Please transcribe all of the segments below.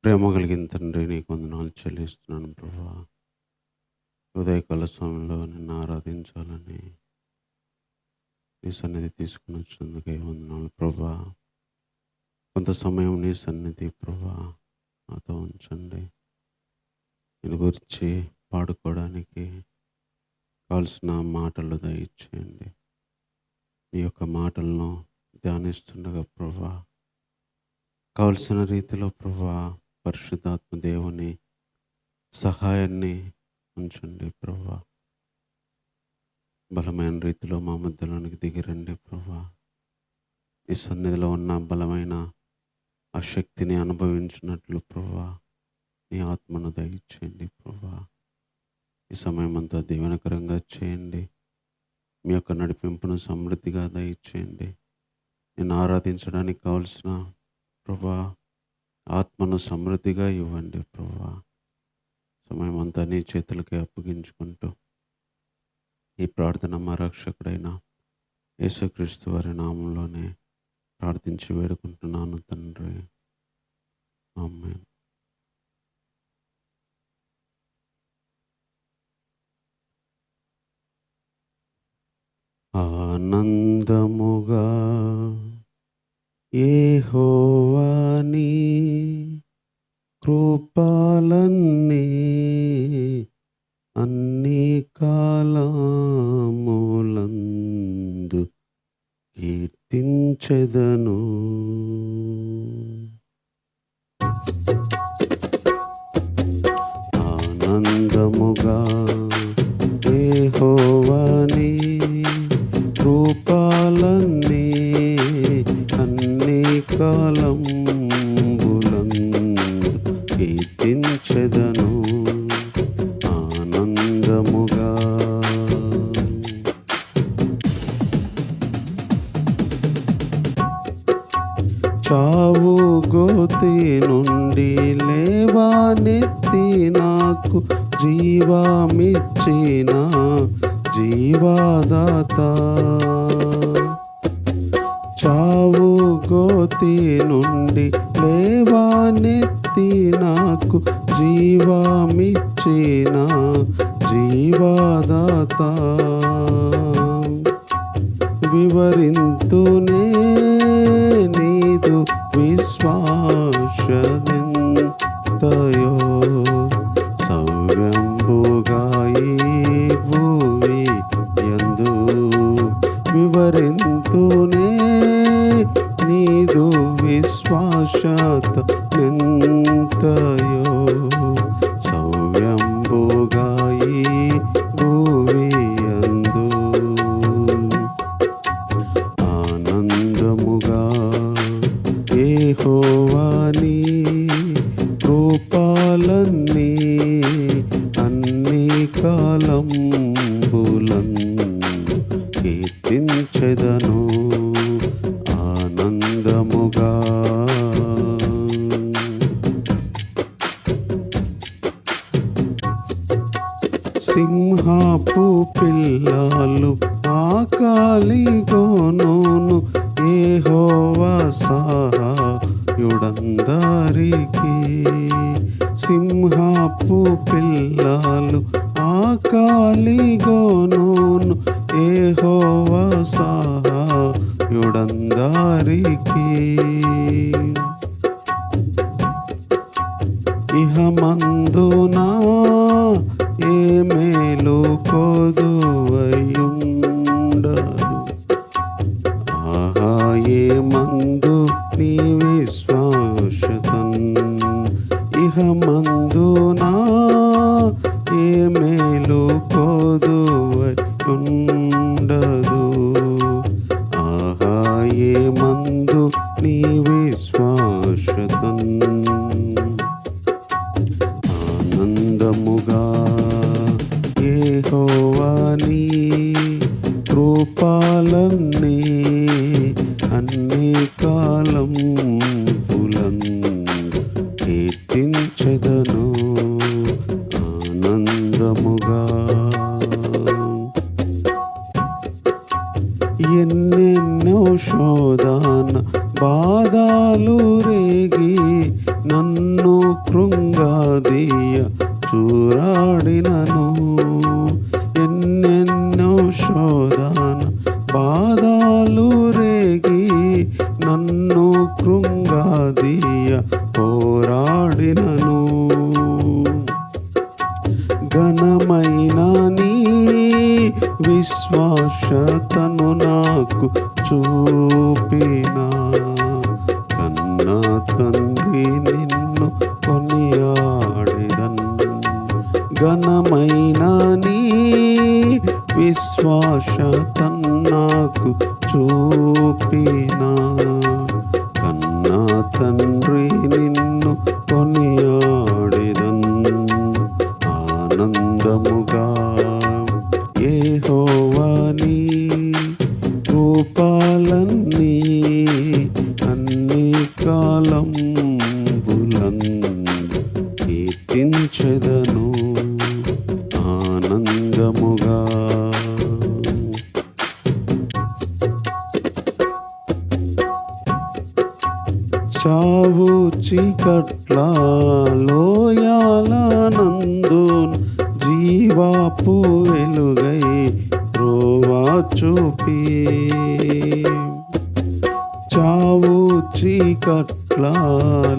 ప్రేమ కలిగిన తండ్రి, నీకు వందనాలు చెల్లిస్తున్నాను ప్రభువా. ఉదయకాల సమయంలో నిన్ను ఆరాధించాలని నీ సన్నిధి తీసుకుని వచ్చినందుకే వందనాలు ప్రభువా. కొంత సమయం నీ సన్నిధి ప్రభువా నాతో ఉంచండి. నేను గురించి పాడుకోవడానికి కావాల్సిన మాటలు దయచేయండి. నీ యొక్క మాటలను ధ్యానిస్తుండగా ప్రభువా, కావలసిన రీతిలో ప్రభువా పరిశుద్ధాత్మ దేవుని సహాయాన్ని ఉంచండి ప్రభువా. బలమైన రీతిలో మా మధ్యలోనికి దిగిరండి ప్రభువా. ఈ సన్నిధిలో ఉన్న బలమైన ఆ శక్తిని అనుభవించినట్లు ప్రభువా నీ ఆత్మను దయచేయండి ప్రభువా. ఈ సమయం అంతా దీవెనకరంగా చేయండి. మీ యొక్క నడిపింపును సమృద్ధిగా దయచేయండి. నేను ఆరాధించడానికి కావలసిన ప్రభువా ఆత్మను సమృద్ధిగా ఇవ్వండి ప్రభువా. సమయం అంతా నీ చేతులకే అప్పగించుకుంటూ ఈ ప్రార్థన మా రక్షకుడైన యేసుక్రీస్తు వారి నామంలోనే ప్రార్థించి వేడుకుంటున్నాను తండ్రి, ఆమేన్. ఆనందముగా యెహోవా నీ కృపలన్నీ అన్ని కాలములందు కీర్తించెదను. ఆనందముగా యెహోవా నీ కృపలన్నీ అన్ని కాలములందు కీర్తించెదను. ఆనందముగా చావు గోతి నుండి లేవానెత్తి నాకు జీవమిచ్చిన జీవదాత. చావు గోతి నుండి లేవానెత్తి నాకు జీవమిచ్చిన జీవదాత. వివరింతునే నీదు విశ్వాసదెంతయో సవ్యంబుగా ఈ భూమి యందు. వివరింతునే నీదు విశ్వాసదెంతయో సవ్యంబుగా ఈ భూమి యందు. ఆనందముగా యెహోవా నీ కృపలన్నీ అన్ని కాలములందు కీర్తించెదను. ఆనందముగా సింహపు పిల్లలు ఆకలిగొనును యెహోవా సహాయుడందరికీ. సింహపు పిల్లలు ఆకలిగొనును యెహోవా సహాయుడందరికీ. ఇహమందునా ఏ మేలు కొదువయుండదు. ఆహా ఏ మందు నీ విశ్వాసతన్. ఇహమందునా ఏ మేలు కొదువయుండదు. ఆహా ఏ మందు నీ విశ్వాసతన్. ఆనందముగా యెహోవా నీ కృపలన్నీ అన్ని కాలములందు కీర్తించెదను. ఆనందముగా ఎన్నెన్నో శోధన బాధలు రేగి నన్ను కృంగాదీయ చూరాడినను, ఎన్నెన్నో శోధన బాధలు రేగి నన్ను కృంగాదీయ పోరాడినను, ఘనమైన నీ విశ్వాసతను నాకు చూపిన కన్న తండ్రి నిన్ను కొనియాడెదన్, ఘనమైన నీ విశ్వాసతను నాకు చూపిన కన్న తండ్రి నిన్ను కొనియాడెదన్, ఆనందముగా యెహోవా నీ రూపాలన్నీ అన్ని కాలంబులందు కీర్తించెదను ఆనందముగా. చావు చీకట్ల లోయాలనందు జీవాపు వెలుగై త్రోవా చూపి, చావు చీకట్ల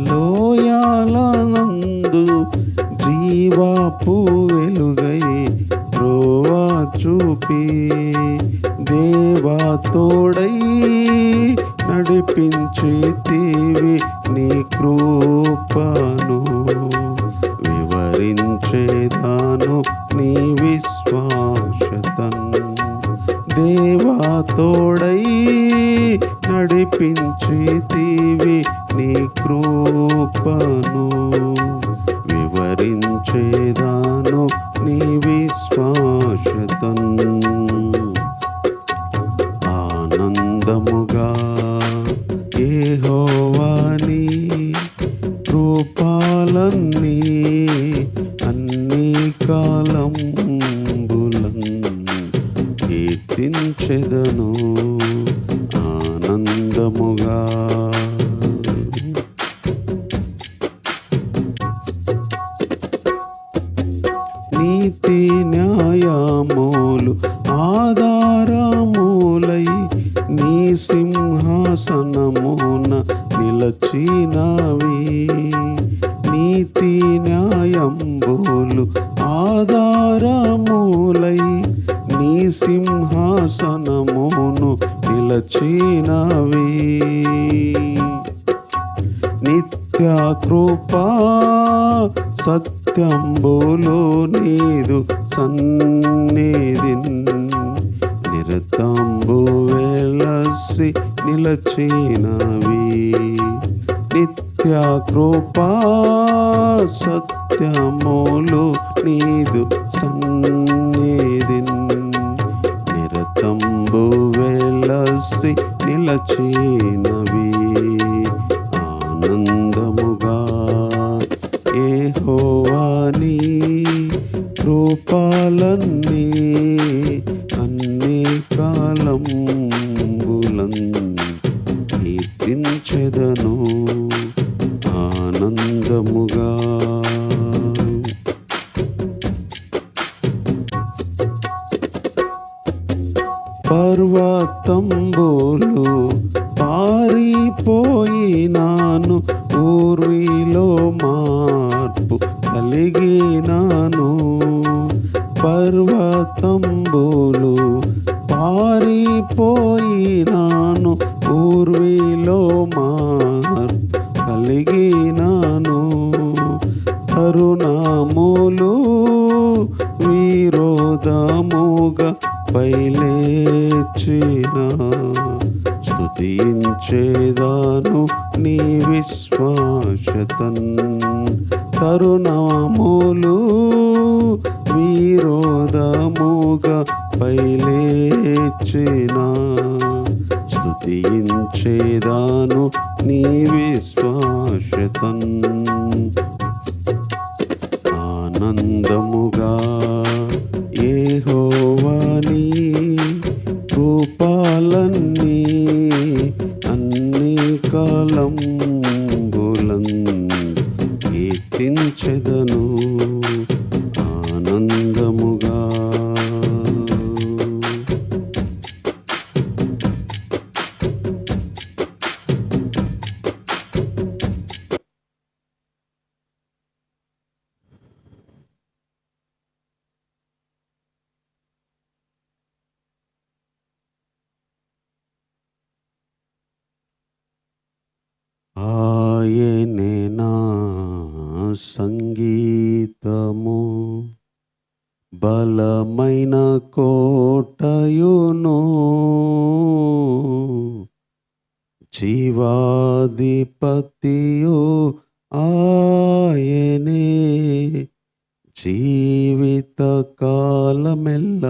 లోయాలనందు జీవాపు వెలుగై త్రోవా చూపి, దేవా తోడై నడిపించితివి నీ కృపను, వివరించేదాను నీ విశ్వాసతన్, దేవా తోడై నడిపించితివి నీ కృపను, వివరించేదాను నీ విశ్వాసతన్, ఆనందముగా యెహోవా నీ రూపాలన్నీ అన్ని కాలంబులందు కీర్తించెదను ఆనందముగా. నీతి న్యాయములు ఆధారములై నీ సింహాసనమున నిలచినవి, నీతి న్యాయంబులు ఆధారములై నీ సింహాసనమును నిలచినవి, నిత్య కృపా సత్యంబులు నీదు సన్నిధిన్ నిరతంబు వెలసి నిలచినవి, నిత్య కృపా సత్యములు నీదు సన్నిధిన్ నిరతంబు వెలసి నిలచినవి ఆనందముగా. యెహోవా నీ రూపాలన్నీ అన్ని కాలంబులందు కీర్తించెదను ఆనందముగా. పర్వతంబులు పారిపోయినాను, ఊర్విలో మార్పు కలిగినాను, పర్వతంబులు పారిపోయినాను, ఊర్విలో మార్పు కలిగినాను, తరుణములు విరోధముగా పైలేచిన స్తుతించేదాను నీ విశ్వాసతన్, తరుణములు విరోధముగా పైలేచిన స్తుతించేదాను నీ విశ్వాసతన్ ఆనందముగా. యెహోవా నీ రూపాలన్నీ అన్ని కాలంబులందు స్తుతించెదను ఆనందముగా. ఆయనే నా సంగీతము, బలమైన కోటయును, జీవాధిపతియు ఆయనే, జీవిత కాలమెల్ల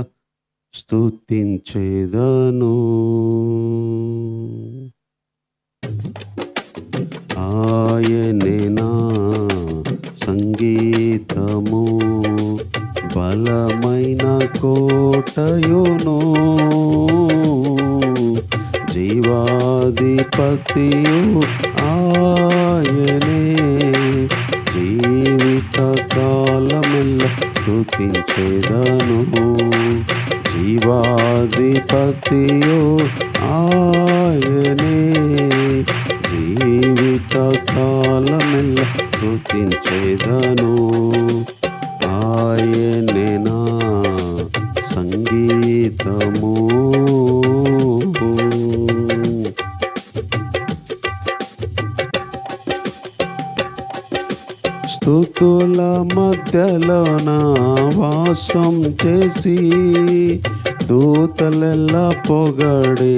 స్తుతించెదను. ఆయనే నా సంగీతము, బలమైన కోటయును, జీవాధిపతియు ఆయనే, జీవిత కాలమెల్ల స్తుతించెదను. జీవాధిపతియు ఆయనే, జీవిత కాలమెల్ల స్తుతించెదను. ఆయనే నా సంగీతము. స్తుతుల మధ్యలో నా వాసం చేసి, దూతలెల్లా పొగడే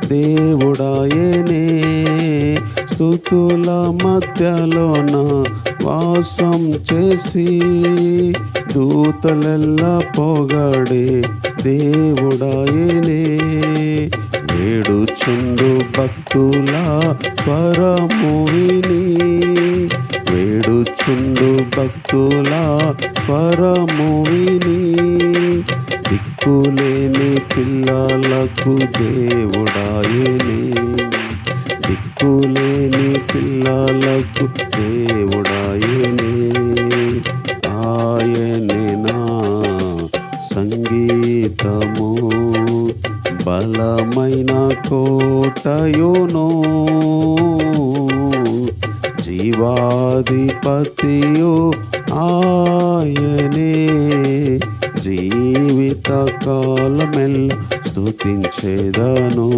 దేవుడాయనే. స్తుతుల మధ్యలో నా వాసం చేసి, దూతలెల్లా పొగడే దేవుడాయనే. వేడుచుండు భక్తుల స్వరము విని, వేడుచుండు భక్తుల స్వరము విని, దిక్కులేని పిల్లలకు దేవుడాయనే, దిక్కులేని పిల్లలకు దేవుడాయనే. ఆయనే నా సంగీతము, బలమైన కోటయును, జీవాధిపతియు ఆయనే, జీవిత కాలమెల్ల స్తుతించెదను.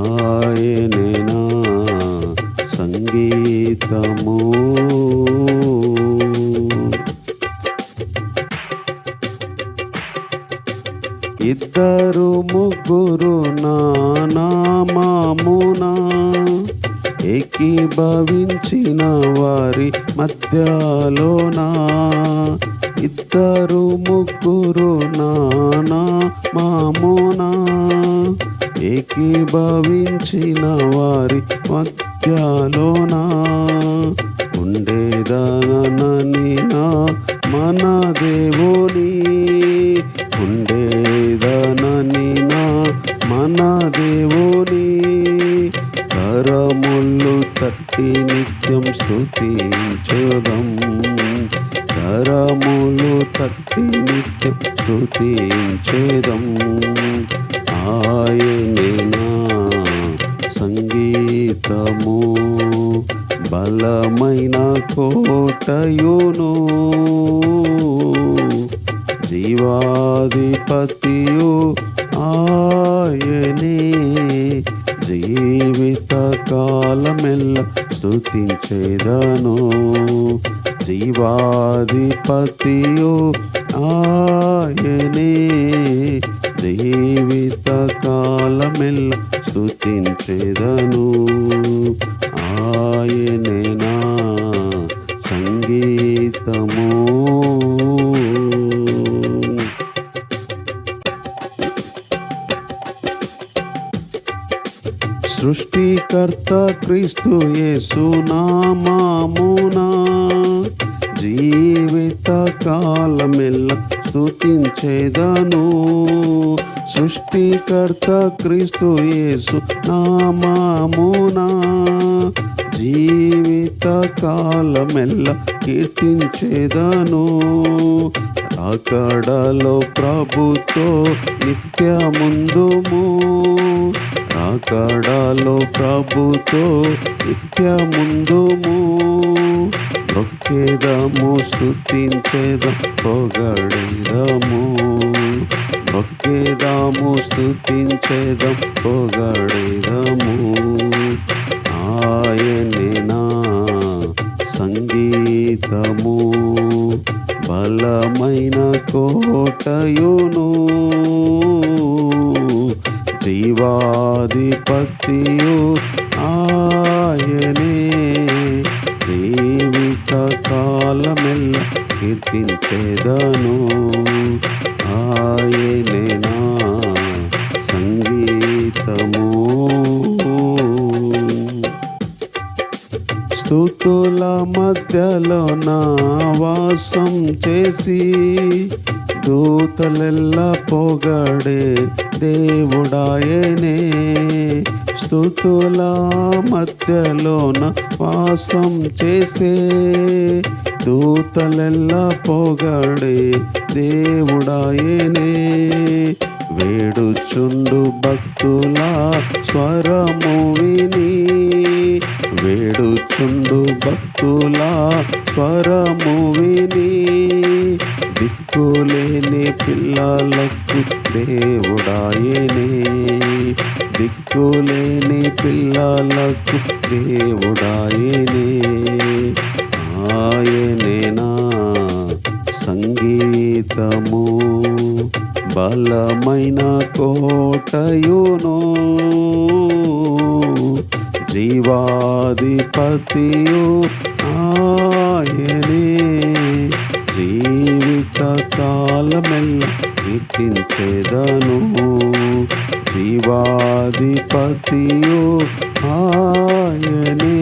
ఆయనే నా సంగీతము. ఇద్దరు ముగ్గురు నా నామమున ఏకీభవించిన వారి మధ్యలోన, ఇద్దరు ముగ్గురు నా నామమున ఏకీభవించిన వారి మధ్యలోన, ఉండేదనని నా మన దేవుని, ఉండేదనని నా మన దేవుని, కరములు తట్టి నిత్యం స్తుతించెదం, కరములు తట్టి నిత్యం స్తుతించెదం. ఆయనే నా సంగీతము, బలమైన కోటయును, జీవాధిపతియు ఆయనే, జీవిత కాలమెల్ల స్తుతించెదను. జీవాధిపతియు ఆయనే, జీవిత కాలమెల్ల స్తుతించెదను. ఆయనే నా సంగీతము. సృష్టికర్త క్రీస్తు యేసు నామమున, జీవిత కాలమెల్ల స్తుతించెదను. సృష్టికర్త క్రీస్తు యేసు నామమునా జీవిత కాలమెల్ల కీర్తించేదను. రాకడలో ప్రభుతో నిత్యముందుము, రాకడలో ప్రభుతో నిత్యముందుము. మొక్కేదము స్తుతించేదం పొగడేదము, మొక్కేదాము స్తుతించేదం పొగడేదము. ఆయనే నా సంగీతము, బలమైన కోటయును, జీవాధిపతియు ఆయనే. జీవిత కాలమెల్ల కీర్తించేదను, ఆయనే నా సంగీతము. స్తుతుల మధ్యలో నా వాసం చేసి దూతలెల్లా పొగడే దేవుడాయనే. స్తుతుల మధ్యలోన వాసం చేసే దూతలెల్లా పొగడే దేవుడాయనే. వేడుచుండు భక్తుల స్వరము విని, వేడుచుండు భక్తుల స్వరము విని, దిక్కులేని పిల్లలకు దేవుడాయనే, దిక్కులేని పిల్లలకు దేవుడాయనే. ఆయనే నా సంగీతము, బలమైన కోటయును, జీవాధిపతియు ఆయనే. జీవిత కాలమెల్ల కీర్తించేదను, జీవాధిపతియు ఆయనే.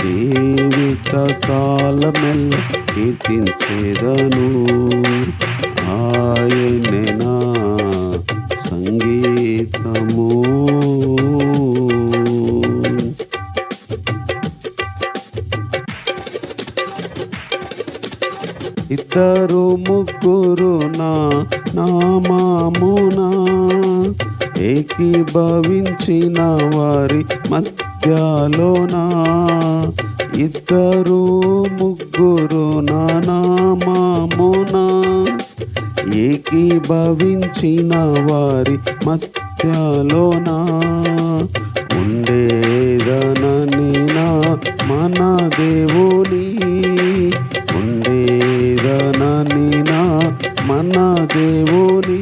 జీవిత కాలమెల్ల కీర్తించేదను, ఆయనే నా సంగీతము. ఇద్దరు ముగ్గురు నా నామమునా ఏకీభవించిన వారి మధ్యలోనా, ఇద్దరు ముగ్గురు నా నామమునా ఏకీభవించిన వారి మధ్యలోనా, ఉండేదనని నా మన దేవుని, ఉండేదనని నా మన దేవుని.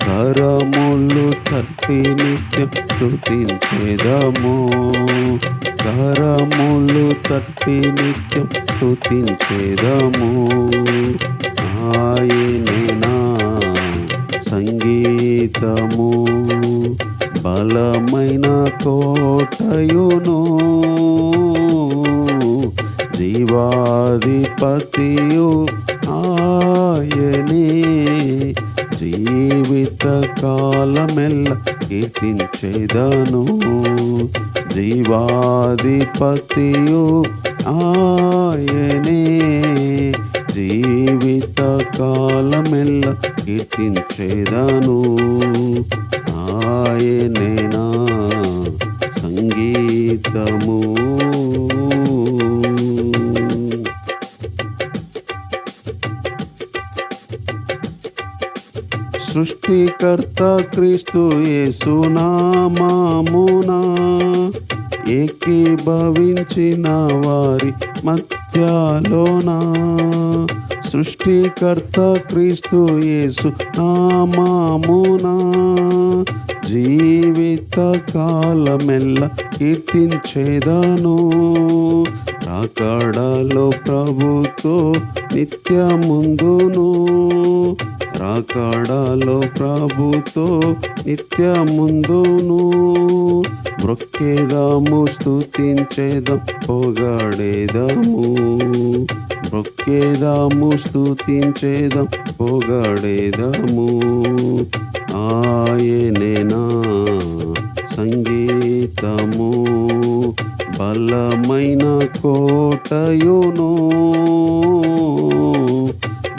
కరములు తట్టి నిత్యం స్తుతించేదము, కరములు తట్టి నిత్యం స్తుతించేదము. ఆయనే నా సంగీతము, బలమైన కోటయును, జీవాధిపతియు ఆయనే. జీవిత కాలమెల్ల కీర్తించేదను, జీవాధిపతియు ఆయనే. జీవిత కాలమెల్ల కీర్తించేదను, ఆయనే నా సంగీతము. సృష్టికర్త క్రీస్తు యేసు నామమునా ఏకీభవించిన వారి మధ్యలోనా, సృష్టికర్త క్రీస్తు యేసు నామమునా జీవిత కాలమెల్ల కీర్తించేదను. రాకడలో ప్రభుతో నిత్యముందును, రాకడలో ప్రభుతో నిత్యముందును. బ్రొక్కేదాము స్తుతించేదం పొగడేదము, బ్రొక్కేదాము స్తుతించేదం పొగడేదము. ఆయనేనా సంగీతము, బలమైన కోటయును,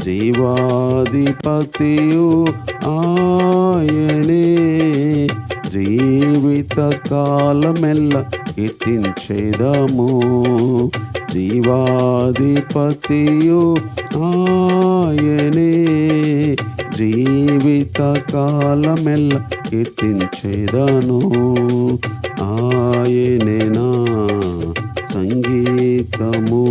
జీవాధిపతియు ఆయనే. జీవిత కాలమెల్ల కీర్తించేదము, జీవాధిపతియు ఆయనే. జీవిత కాలమెల్ల కీర్తించేదను, ఆయనే నా సంగీతము.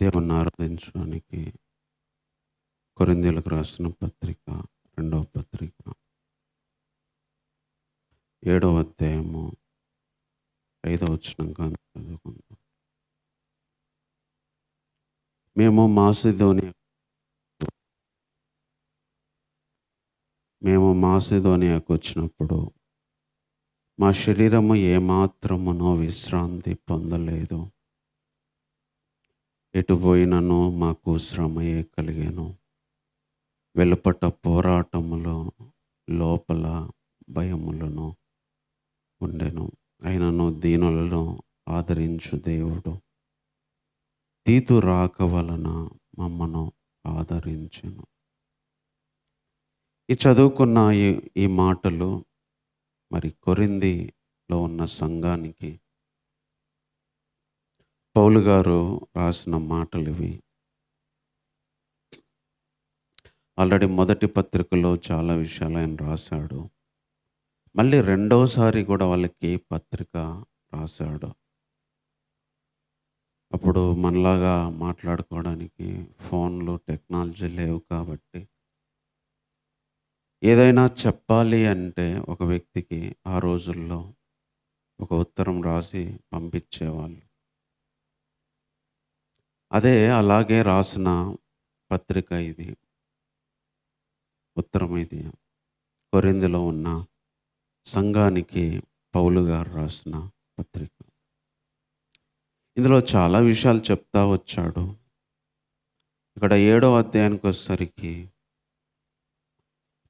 దేవుణ్ణి ఆరాధించడానికి కొరింథీయులకు రాసిన పత్రిక, 2వ పత్రిక, 7వ అధ్యాయము 5వ వచనం కానీ చదువుకుందాం. మేము మాసిదోనియాకు వచ్చినప్పుడు మా శరీరము ఏమాత్రమునో విశ్రాంతి పొందలేదు. ఎటు పోయినను మాకు శ్రమయే కలిగేను. వెలుపట పోరాటములో, లోపల భయములను ఉండెను. అయినను దీనులను ఆదరించు దేవుడు తీతు రాక వలన మమ్మను ఆదరించెను. ఈ చదువుకున్న ఈ మాటలు మరి కొరింథీలో ఉన్న సంఘానికి పౌలు గారు రాసిన మాటలు ఇవి. ఆల్రెడీ మొదటి పత్రికలో చాలా విషయాలు ఆయన రాశాడు. మళ్ళీ రెండోసారి కూడా వాళ్ళకి పత్రిక రాశాడు. అప్పుడు మనలాగా మాట్లాడుకోవడానికి ఫోన్లు, టెక్నాలజీ లేవు కాబట్టి ఏదైనా చెప్పాలి అంటే ఒక వ్యక్తికి ఆ రోజుల్లో ఒక ఉత్తరం రాసి పంపించేవాళ్ళు. అలాగే రాసిన పత్రిక ఇది, ఉత్తరం ఇది. కొరింథీలో ఉన్న సంఘానికి పౌలు గారు రాసిన పత్రిక. ఇందులో చాలా విషయాలు చెప్తా వచ్చాడు. ఇక్కడ 7వ అధ్యాయానికి వచ్చేసరికి,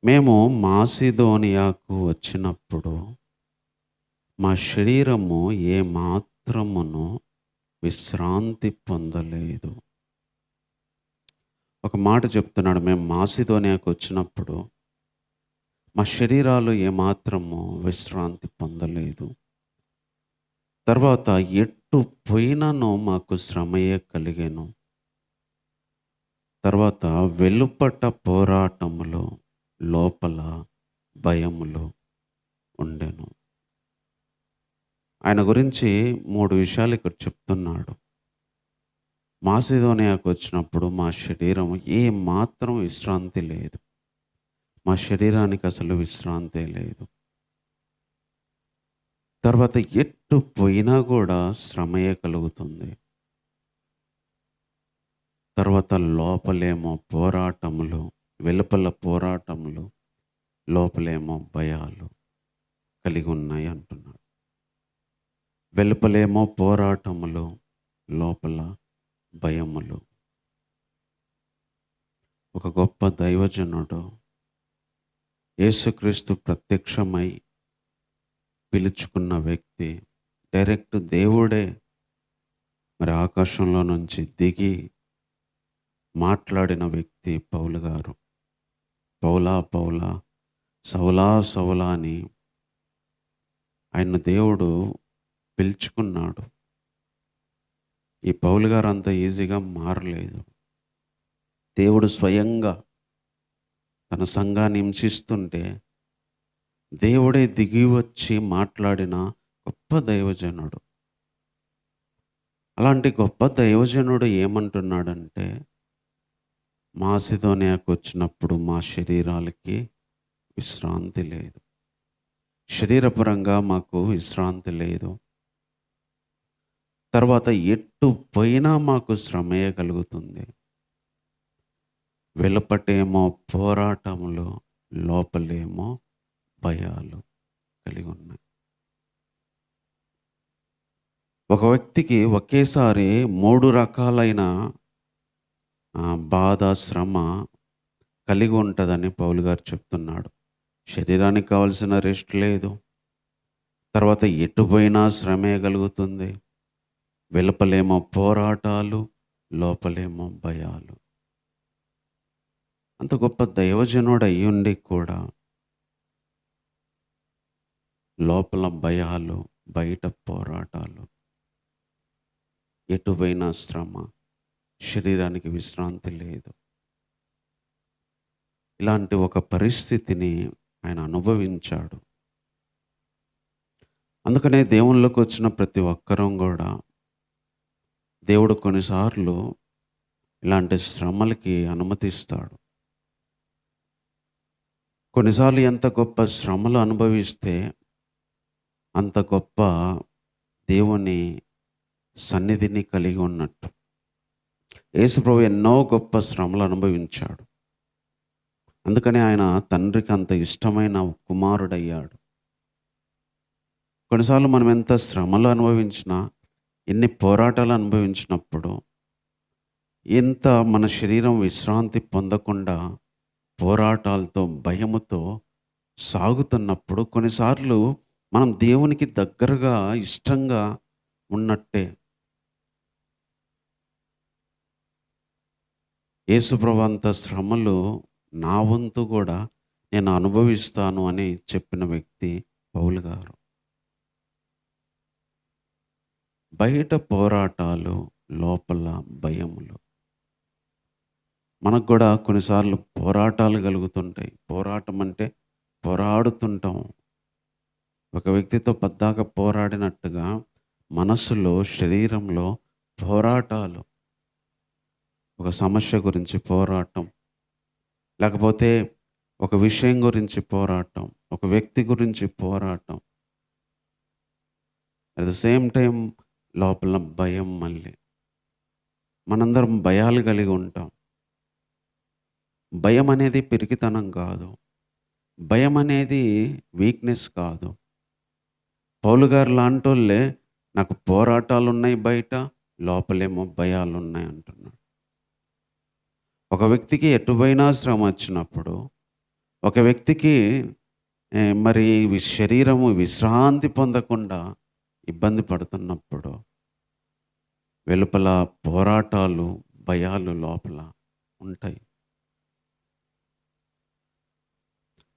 మేము మాసిదోనియాకు వచ్చినప్పుడు మా శరీరము ఏ మాత్రమును విశ్రాంతి పొందలేదు. ఒక మాట చెప్తున్నాడు, మేము మాసిదోనియాకు వచ్చినప్పుడు మా శరీరాలు ఏమాత్రము విశ్రాంతి పొందలేదు. తర్వాత ఎట్టు పోయినను మాకు శ్రమయే కలిగేను. తర్వాత వెలుపట పోరాటములు, లోపల భయములు ఉండెను. ఆయన గురించి 3 విషయాలు ఇక్కడ చెప్తున్నాడు. మాసిదోనియాకు వచ్చినప్పుడు మా శరీరం ఏ మాత్రం విశ్రాంతి లేదు. మా శరీరానికి అసలు విశ్రాంతే లేదు. తర్వాత ఎట్టు పోయినా కూడా శ్రమయే కలుగుతుంది. తర్వాత లోపలేమో పోరాటములు, వెలుపల పోరాటములు, లోపలేమో భయాలు కలిగి ఉన్నాయి అంటున్నాడు. వెలుపలేమో పోరాటములు, లోపల భయములు. ఒక గొప్ప దైవజనుడు యేసుక్రీస్తు ప్రత్యక్షమై పిలుచుకున్న వ్యక్తి, డైరెక్ట్ దేవుడే మరి ఆకాశంలో నుంచి దిగి మాట్లాడిన వ్యక్తి పౌలు గారు. పౌలా పౌలా, సౌలా సౌలా అని ఆయన దేవుడు పిలుచుకున్నాడు. ఈ పౌలు గారు అంత ఈజీగా మారలేదు. దేవుడు స్వయంగా తన సంఘాన్ని హింసిస్తుంటే దేవుడే దిగి వచ్చి మాట్లాడిన గొప్ప దైవజనుడు. అలాంటి గొప్ప దైవజనుడు ఏమంటున్నాడంటే, మాసిదోనియాకు వచ్చినప్పుడు మా శరీరాలకి విశ్రాంతి లేదు. శరీరపరంగా మాకు విశ్రాంతి లేదు. తర్వాత ఎటు పోయినా మాకు శ్రమే కలుగుతుంది. వెలుపటేమో పోరాటములు, లోపలేమో భయాలు కలిగి ఉన్నాయి. ఒక వ్యక్తికి ఒకేసారి 3 రకాలైన బాధ, శ్రమ కలిగి ఉంటుందని పౌలు గారు చెప్తున్నాడు. శరీరానికి కావాల్సిన రెస్ట్ లేదు. తర్వాత ఎటు పోయినా శ్రమే కలుగుతుంది. వెలుపలేమో పోరాటాలు, లోపలేమో భయాలు. అంత గొప్ప దైవజనుడు అయ్యుండి కూడా లోపల భయాలు, బయట పోరాటాలు, ఎటు పోయినా శ్రమ, శరీరానికి విశ్రాంతి లేదు. ఇలాంటి ఒక పరిస్థితిని ఆయన అనుభవించాడు. అందుకనే దేవునిలోకి వచ్చిన ప్రతి ఒక్కరం కూడా దేవుడు కొన్నిసార్లు ఇలాంటి శ్రమలకి అనుమతిస్తాడు. కొన్నిసార్లు ఎంత గొప్ప శ్రమలు అనుభవిస్తే అంత గొప్ప దేవుని సన్నిధిని కలిగి ఉన్నట్టు. యేసుప్రభు ఎన్నో గొప్ప శ్రమలు అనుభవించాడు. అందుకనే ఆయన తండ్రికి అంత ఇష్టమైన కుమారుడయ్యాడు. కొన్నిసార్లు మనం ఎంత శ్రమలు అనుభవించినా, ఎన్ని పోరాటాలు అనుభవించినప్పుడు, ఎంత మన శరీరం విశ్రాంతి పొందకుండా పోరాటాలతో, భయముతో సాగుతున్నప్పుడు కొన్నిసార్లు మనం దేవునికి దగ్గరగా, ఇష్టంగా ఉన్నట్టే. యేసుప్రభు అంత శ్రమలు నా వంతు కూడా నేను అనుభవిస్తాను అని చెప్పిన వ్యక్తి పౌలు గారు. బయట పోరాటాలు, లోపల భయములు. మనకు కూడా కొన్నిసార్లు పోరాటాలు కలుగుతుంటాయి. పోరాటం అంటే పోరాడుతుంటాం. ఒక వ్యక్తితో పద్దాక పోరాడినట్టుగా మనస్సులో, శరీరంలో పోరాటాలు. ఒక సమస్య గురించి పోరాటం, లేకపోతే ఒక విషయం గురించి పోరాటం, ఒక వ్యక్తి గురించి పోరాటం. అట్ ద సేమ్ టైం లోపల భయం. మళ్ళీ మనందరం భయాలు కలిగి ఉంటాం. భయం అనేది పిరికితనం కాదు. భయం అనేది వీక్నెస్ కాదు. పౌలు గారు లాంటి వాళ్ళే నాకు పోరాటాలు ఉన్నాయి, బయట లోపలేమో భయాలు ఉన్నాయి అంటున్నాడు. ఒక వ్యక్తికి ఎటుపోయినా శ్రమ వచ్చినప్పుడు, ఒక వ్యక్తికి మరి శరీరము విశ్రాంతి పొందకుండా ఇబ్బంది పడుతున్నప్పుడు, వెలుపల పోరాటాలు, భయాలు లోపల ఉంటాయి.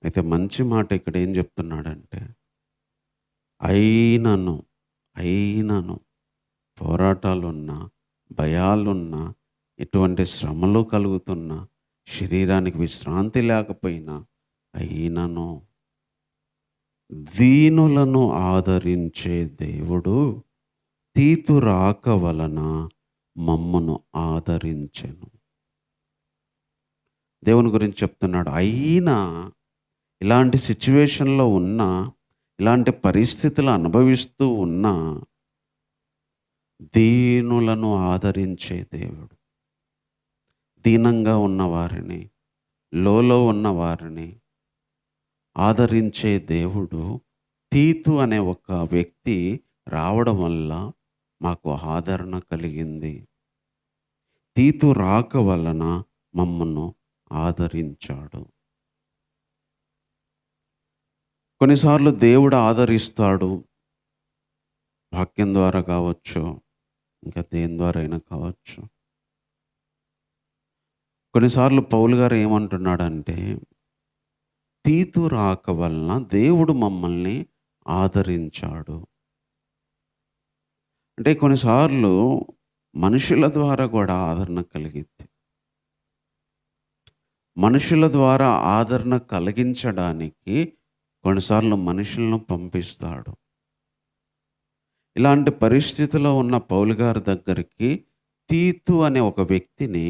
అయితే మంచి మాట ఇక్కడ ఏం చెప్తున్నాడంటే, అయినను పోరాటాలున్నా, భయాలున్నా, ఎటువంటి శ్రమలు కలుగుతున్నా, శరీరానికి విశ్రాంతి లేకపోయినా, అయినను దీనులను ఆదరించే దేవుడు తీతు రాక వలన మమ్మను ఆదరించెను. దేవుని గురించి చెప్తున్నాడు. అయినా ఇలాంటి సిచ్యువేషన్లో ఉన్నా, ఇలాంటి పరిస్థితులు అనుభవిస్తూ ఉన్నా, దీనులను ఆదరించే దేవుడు. దీనంగా ఉన్నవారిని, లోలో ఉన్నవారిని ఆదరించే దేవుడు తీతు అనే ఒక వ్యక్తి రావడం వల్ల మాకు ఆదరణ కలిగింది. తీతు రాక వలన మమ్మను ఆదరించాడు. కొన్నిసార్లు దేవుడు ఆదరిస్తాడు. వాక్యం ద్వారా కావచ్చు, ఇంకా దేని ద్వారా అయినా కావచ్చు. కొన్నిసార్లు పౌలు గారు ఏమంటున్నాడంటే, తీతు రాక వలన దేవుడు మమ్మల్ని ఆదరించాడు. అంటే కొన్నిసార్లు మనుషుల ద్వారా కూడా ఆదరణ కలిగిద్ది. మనుషుల ద్వారా ఆదరణ కలిగించడానికి కొన్నిసార్లు మనుషులను పంపిస్తాడు. ఇలాంటి పరిస్థితిలో ఉన్న పౌలు గారి దగ్గరికి తీతు అనే ఒక వ్యక్తిని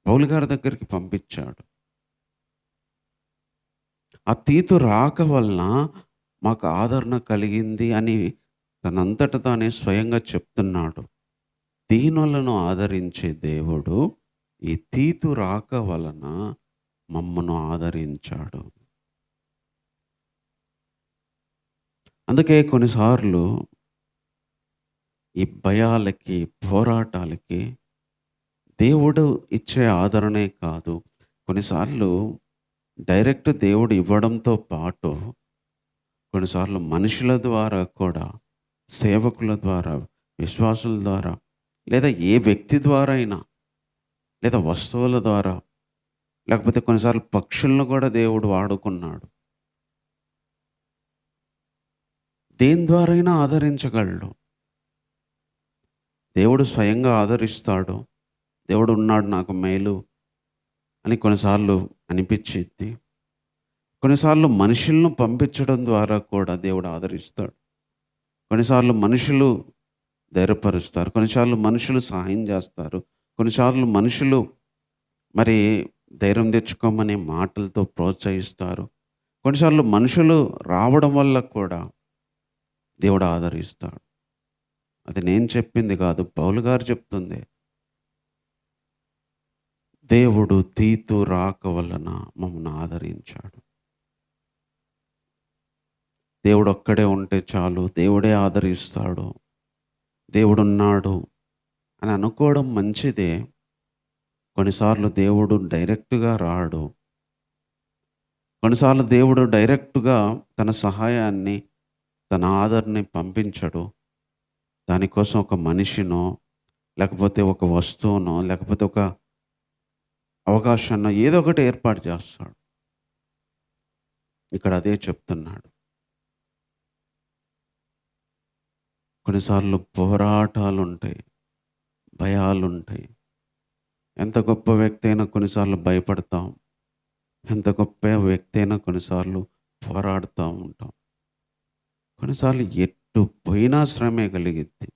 పౌలు గారి దగ్గరికి పంపించాడు. ఆ తీతు రాక వలన మాకు ఆదరణ కలిగింది అని తనంతట తానే స్వయంగా చెప్తున్నాడు. దీనులను ఆదరించే దేవుడు ఈ తీతు రాక వలన మమ్మను ఆదరించాడు. అందుకే కొన్నిసార్లు ఈ భయాలకి, పోరాటాలకి దేవుడు ఇచ్చే ఆదరణే కాదు, కొన్నిసార్లు డైరెక్ట్ దేవుడు ఇవ్వడంతో పాటు కొన్నిసార్లు మనుషుల ద్వారా కూడా, సేవకుల ద్వారా, విశ్వాసుల ద్వారా, లేదా ఏ వ్యక్తి ద్వారా అయినా, లేదా వస్తువుల ద్వారా, లేకపోతే కొన్నిసార్లు పక్షులను కూడా దేవుడు వాడుకున్నాడు. దేని ద్వారా అయినా ఆదరించగలడు. దేవుడు స్వయంగా ఆదరిస్తాడు. దేవుడు ఉన్నాడు నాకు మేలు అని కొన్నిసార్లు అనిపించిద్ది. కొన్నిసార్లు మనుషులను పంపించడం ద్వారా కూడా దేవుడు ఆదరిస్తాడు. కొన్నిసార్లు మనుషులు ధైర్యపరుస్తారు, కొన్నిసార్లు మనుషులు సహాయం చేస్తారు, కొన్నిసార్లు మనుషులు మరి ధైర్యం తెచ్చుకోమని మాటలతో ప్రోత్సహిస్తారు, కొన్నిసార్లు మనుషులు రావడం వల్ల కూడా దేవుడు ఆదరిస్తాడు. అది నేను చెప్పింది కాదు, పౌలు గారు చెప్తుంది. దేవుడు తీతు రాక వలన మమ్మల్ని ఆదరించాడు. దేవుడు ఒక్కడే ఉంటే చాలు, దేవుడే ఆదరిస్తాడు, దేవుడున్నాడు అని అనుకోవడం మంచిదే. కొన్నిసార్లు దేవుడు డైరెక్ట్గా రాడు. కొన్నిసార్లు దేవుడు డైరెక్ట్గా తన సహాయాన్ని, తన ఆదరణని పంపించడు. దానికోసం ఒక మనిషినో, లేకపోతే ఒక వస్తువునో, లేకపోతే ఒక అవకాశాన్నో ఏదో ఒకటి ఏర్పాటు చేస్తాడు. ఇక్కడ అదే చెప్తున్నాడు. కొన్నిసార్లు పోరాటాలు ఉంటాయి, భయాలుంటాయి. ఎంత గొప్ప వ్యక్తి అయినా కొన్నిసార్లు భయపడతాం. ఎంత గొప్ప వ్యక్తి అయినా కొన్నిసార్లు పోరాడుతూ ఉంటాం. కొన్నిసార్లు ఎట్టు పోయినా శ్రమే కలిగిద్ది,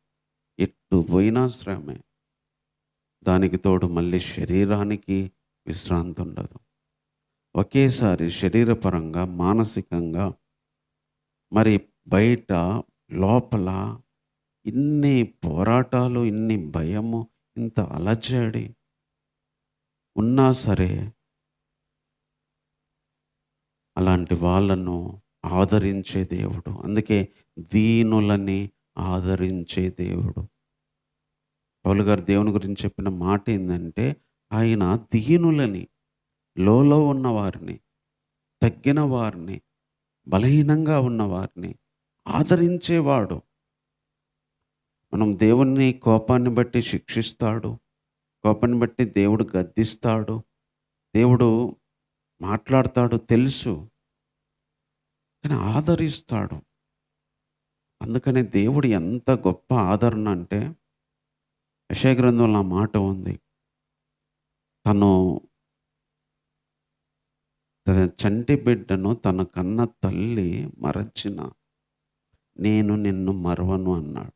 ఎట్టు పోయినా శ్రమే. దానికి తోడు మళ్ళీ శరీరానికి విశ్రాంతి ఉండదు. ఒకేసారి శరీరపరంగా, మానసికంగా, మరి బయట, లోపల ఇన్ని పోరాటాలు, ఇన్ని భయము, ఇంత అలజడి ఉన్నా సరే అలాంటి వాళ్ళను ఆదరించే దేవుడు. అందుకే దీనులని ఆదరించే దేవుడు. పౌలు గారు దేవుని గురించి చెప్పిన మాట ఏంటంటే, ఆయన దీనులని, లోలో ఉన్నవారిని, తగ్గిన వారిని, బలహీనంగా ఉన్నవారిని ఆదరించేవాడు. మనం దేవుని కోపాన్ని బట్టి శిక్షిస్తాడు, కోపాన్ని బట్టి దేవుడు గద్దిస్తాడు, దేవుడు మాట్లాడతాడు తెలుసు, కానీ ఆదరిస్తాడు. అందుకనే దేవుడు ఎంత గొప్ప ఆదరణ అంటే, యెషయా గ్రంథంలో ఆ మాట ఉంది. తను తన చంటి బిడ్డను తన కన్న తల్లి మరచిన నేను నిన్ను మరవను అన్నాడు.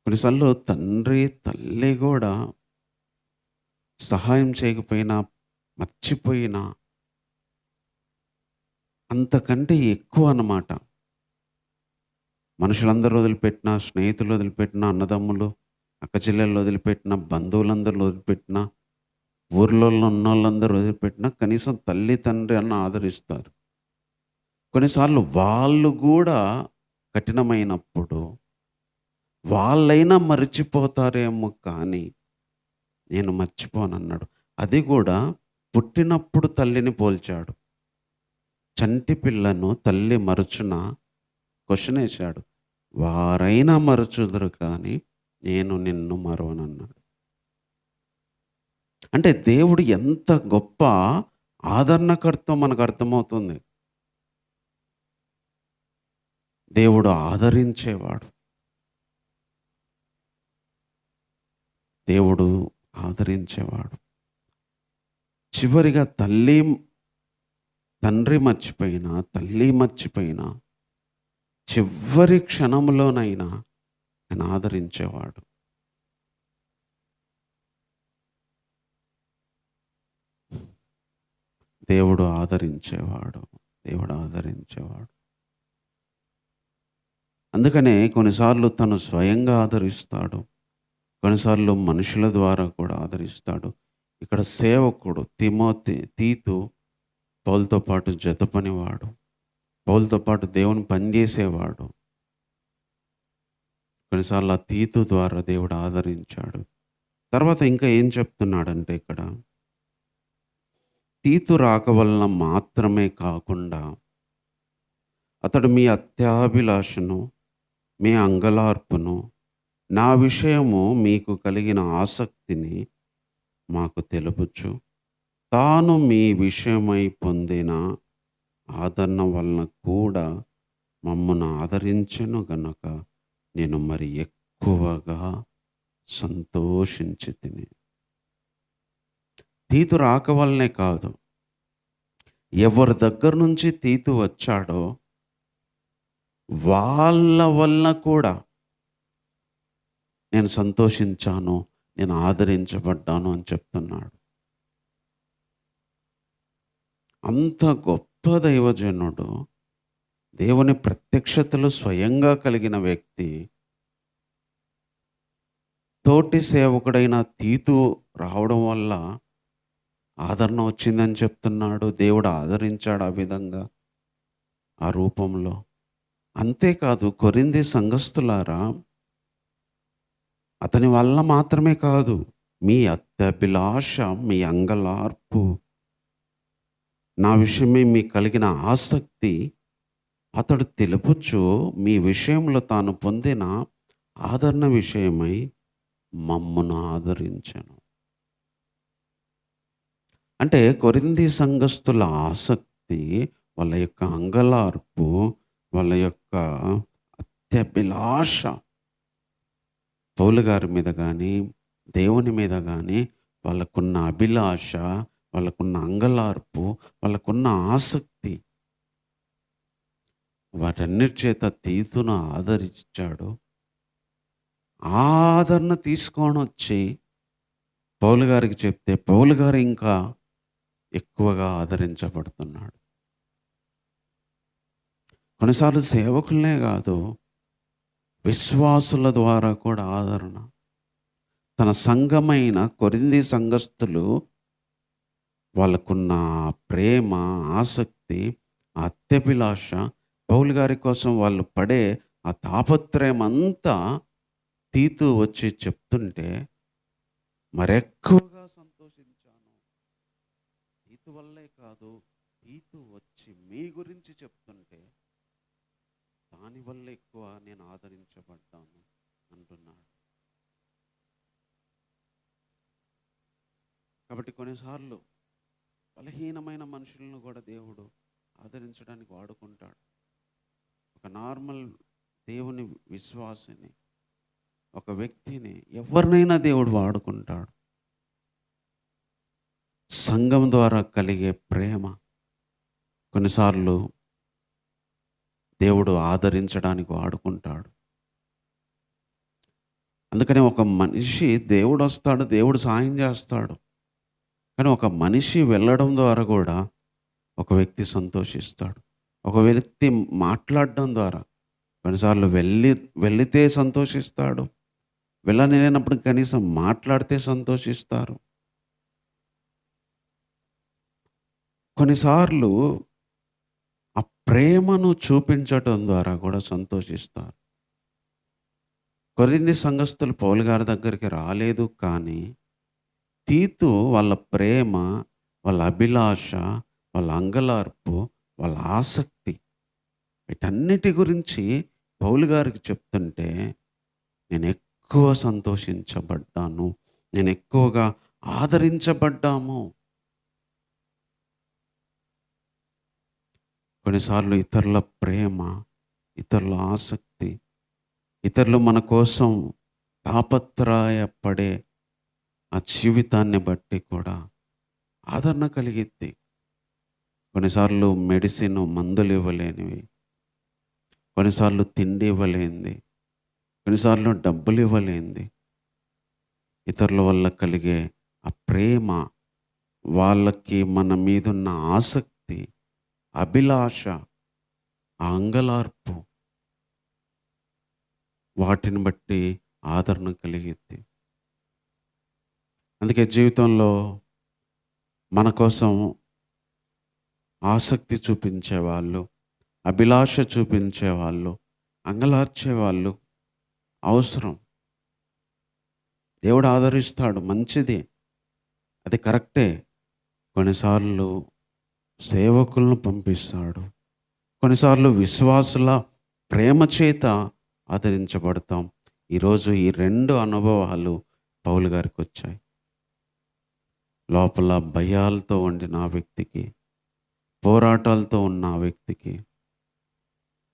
కొన్నిసార్లు తండ్రి, తల్లి కూడా సహాయం చేయకపోయినా, మర్చిపోయినా అంతకంటే ఎక్కువ అన్నమాట. మనుషులందరూ వదిలిపెట్టినా, స్నేహితులు వదిలిపెట్టినా, అన్నదమ్ములు, అక్కచెల్లెళ్ళు వదిలిపెట్టినా, బంధువులందరూ వదిలిపెట్టినా, ఊర్లో ఉన్న వాళ్ళందరూ వదిలిపెట్టినా కనీసం తల్లి, తండ్రి అన్న ఆదరిస్తారు. కొన్నిసార్లు వాళ్ళు కూడా కఠినమైనప్పుడు వాళ్ళైనా మర్చిపోతారేమో కానీ నేను మర్చిపోనన్నాడు. అది కూడా పుట్టినప్పుడు తల్లిని పోల్చాడు. చంటి పిల్లను తల్లి మరచున క్వశ్చన్ వేశాడు. వారైనా మరచుదురు కానీ నేను నిన్ను మరవనన్నాడు. అంటే దేవుడు ఎంత గొప్ప ఆదరణకర్తో మనకు అర్థమవుతుంది. దేవుడు ఆదరించేవాడు. దేవుడు ఆదరించేవాడు. చివరిగా తల్లి తండ్రి మర్చిపోయినా, తల్లి మర్చిపోయినా, చివరి క్షణంలోనైనా ఆయన ఆదరించేవాడు. దేవుడు ఆదరించేవాడు. దేవుడు ఆదరించేవాడు. అందుకనే కొన్నిసార్లు తను స్వయంగా ఆదరిస్తాడు. కొన్నిసార్లు మనుషుల ద్వారా కూడా ఆదరిస్తాడు. ఇక్కడ సేవకుడు తీతు పౌలుతో పాటు జత పనివాడు. పౌలుతో పాటు దేవుని పనిచేసేవాడు. కొన్నిసార్లు ఆ తీతు ద్వారా దేవుడు ఆదరించాడు. తర్వాత ఇంకా ఏం చెప్తున్నాడంటే ఇక్కడ, తీతు రాక వలన మాత్రమే కాకుండా అతడు మీ అత్యాభిలాషను, మీ అంగలార్పును, నా విషయము మీకు కలిగిన ఆసక్తిని మాకు తెలుపుచు, తాను మీ విషయమై పొందిన ఆదరణ వలన కూడా మమ్మను ఆదరించెను గనుక నేను మరి ఎక్కువగా సంతోషించి తిని. తీతు రాక వల్లనే కాదు, ఎవరి దగ్గర నుంచి తీతు వచ్చాడో వాళ్ళ వల్ల కూడా నేను సంతోషించాను, నేను ఆదరించబడ్డాను అని చెప్తున్నాడు. అంత గొప్ప దైవజనుడు, దేవుని ప్రత్యక్షతలు స్వయంగా కలిగిన వ్యక్తి, తోటి సేవకుడైన తీతు రావడం వల్ల ఆదరణ వచ్చిందని చెప్తున్నాడు. దేవుడు ఆదరించాడు ఆ విధంగా, ఆ రూపంలో. అంతేకాదు, కొరింథీ సంఘస్థులారా, అతని వల్ల మాత్రమే కాదు, మీ అత్యాభిలాష, మీ అంగలార్పు, నా విషయమే మీకు కలిగిన ఆసక్తి అతడు తెలుపుచు మీ విషయంలో తాను పొందిన ఆదరణ విషయమై మమ్మను ఆదరించెను. అంటే కొరింథీ సంఘస్థుల ఆసక్తి, వాళ్ళ యొక్క అంగలార్పు, వాళ్ళ యొక్క అత్యాభిలాష పౌలు గారి మీద కానీ, దేవుని మీద కానీ వాళ్ళకున్న అభిలాష, వాళ్ళకున్న అంగలార్పు, వాళ్ళకున్న ఆసక్తి, వాటన్నిటి చేత తీతును ఆదరించాడు. ఆదరణ తీసుకొని వచ్చి పౌలు గారికి చెప్తే పౌలు గారు ఇంకా ఎక్కువగా ఆదరించబడుతున్నాడు. కొన్నిసార్లు సేవకులనే కాదు, విశ్వాసుల ద్వారా కూడా ఆదరణ. తన సంఘమైన కొరింథీ సంఘస్థులు వాళ్ళకున్న ప్రేమ, ఆసక్తి, అత్యభిలాష, పౌలు గారి కోసం వాళ్ళు పడే ఆ తాపత్రయం అంతా తీతు వచ్చి చెప్తుంటే మరెక్కువగా సంతోషించాను. తీతు వల్లే కాదు, తీతు వచ్చి మీ గురించి చెప్తుంటే దానివల్ల ఎక్కువ నేను ఆదరించబడ్డాను అంటున్నాడు. కాబట్టి కొన్నిసార్లు బలహీనమైన మనుషులను కూడా దేవుడు ఆదరించడానికి వాడుకుంటాడు. ఒక నార్మల్ దేవుని విశ్వాసిని, ఒక వ్యక్తిని, ఎవరినైనా దేవుడు వాడుకుంటాడు. సంఘం ద్వారా కలిగే ప్రేమ కొన్నిసార్లు దేవుడు ఆదరించడానికి వాడుకుంటాడు. అందుకని ఒక మనిషి, దేవుడు వస్తాడు, దేవుడు సాయం చేస్తాడు, కానీ ఒక మనిషి వెళ్ళడం ద్వారా కూడా ఒక వ్యక్తి సంతోషిస్తాడు. ఒక వ్యక్తి మాట్లాడడం ద్వారా, కొన్నిసార్లు వెళ్ళితే సంతోషిస్తాడు, వెళ్ళలేనప్పుడు కనీసం మాట్లాడితే సంతోషిస్తారు. కొన్నిసార్లు ఆ ప్రేమను చూపించటం ద్వారా కూడా సంతోషిస్తారు. కొరింథీ సంఘస్థులు పౌలు గారి దగ్గరికి రాలేదు, కానీ తీతు వాళ్ళ ప్రేమ, వాళ్ళ అభిలాష, వాళ్ళ అంగలార్పు, వాళ్ళ ఆసక్తి, వీటన్నిటి గురించి పౌలు గారికి చెప్తుంటే నేను ఎక్కువ సంతోషించబడ్డాను, నేను ఎక్కువగా ఆదరించబడ్డాము. కొన్నిసార్లు ఇతరుల ప్రేమ, ఇతరుల ఆసక్తి, ఇతరులు మన కోసం తాపత్రయపడే ఆ జీవితాన్ని బట్టి కూడా ఆదరణ కలిగిద్ది. కొన్నిసార్లు మెడిసిన్ మందులు ఇవ్వలేనివి, కొన్నిసార్లు తిండి ఇవ్వలేనిది, కొన్నిసార్లు డబ్బులు ఇవ్వలేనిది, ఇతరుల వల్ల కలిగే ఆ ప్రేమ, వాళ్ళకి మన మీదున్న ఆసక్తి, అభిలాష, ఆ అంగలార్పు, వాటిని బట్టి ఆదరణ కలిగిద్ది. అందుకే జీవితంలో మన కోసం ఆసక్తి చూపించేవాళ్ళు, అభిలాష చూపించేవాళ్ళు, అంగలార్చేవాళ్ళు అవసరం. దేవుడు ఆదరిస్తాడు, మంచిది, అది కరెక్టే. కొన్నిసార్లు సేవకులను పంపిస్తాడు, కొన్నిసార్లు విశ్వాసుల ప్రేమ చేత ఆదరించబడతాం. ఈరోజు ఈ 2 అనుభవాలు పౌలు గారికి వచ్చాయి. లోపల భయాలతో ఉండిన ఆ వ్యక్తికి, పోరాటాలతో ఉన్న ఆ వ్యక్తికి,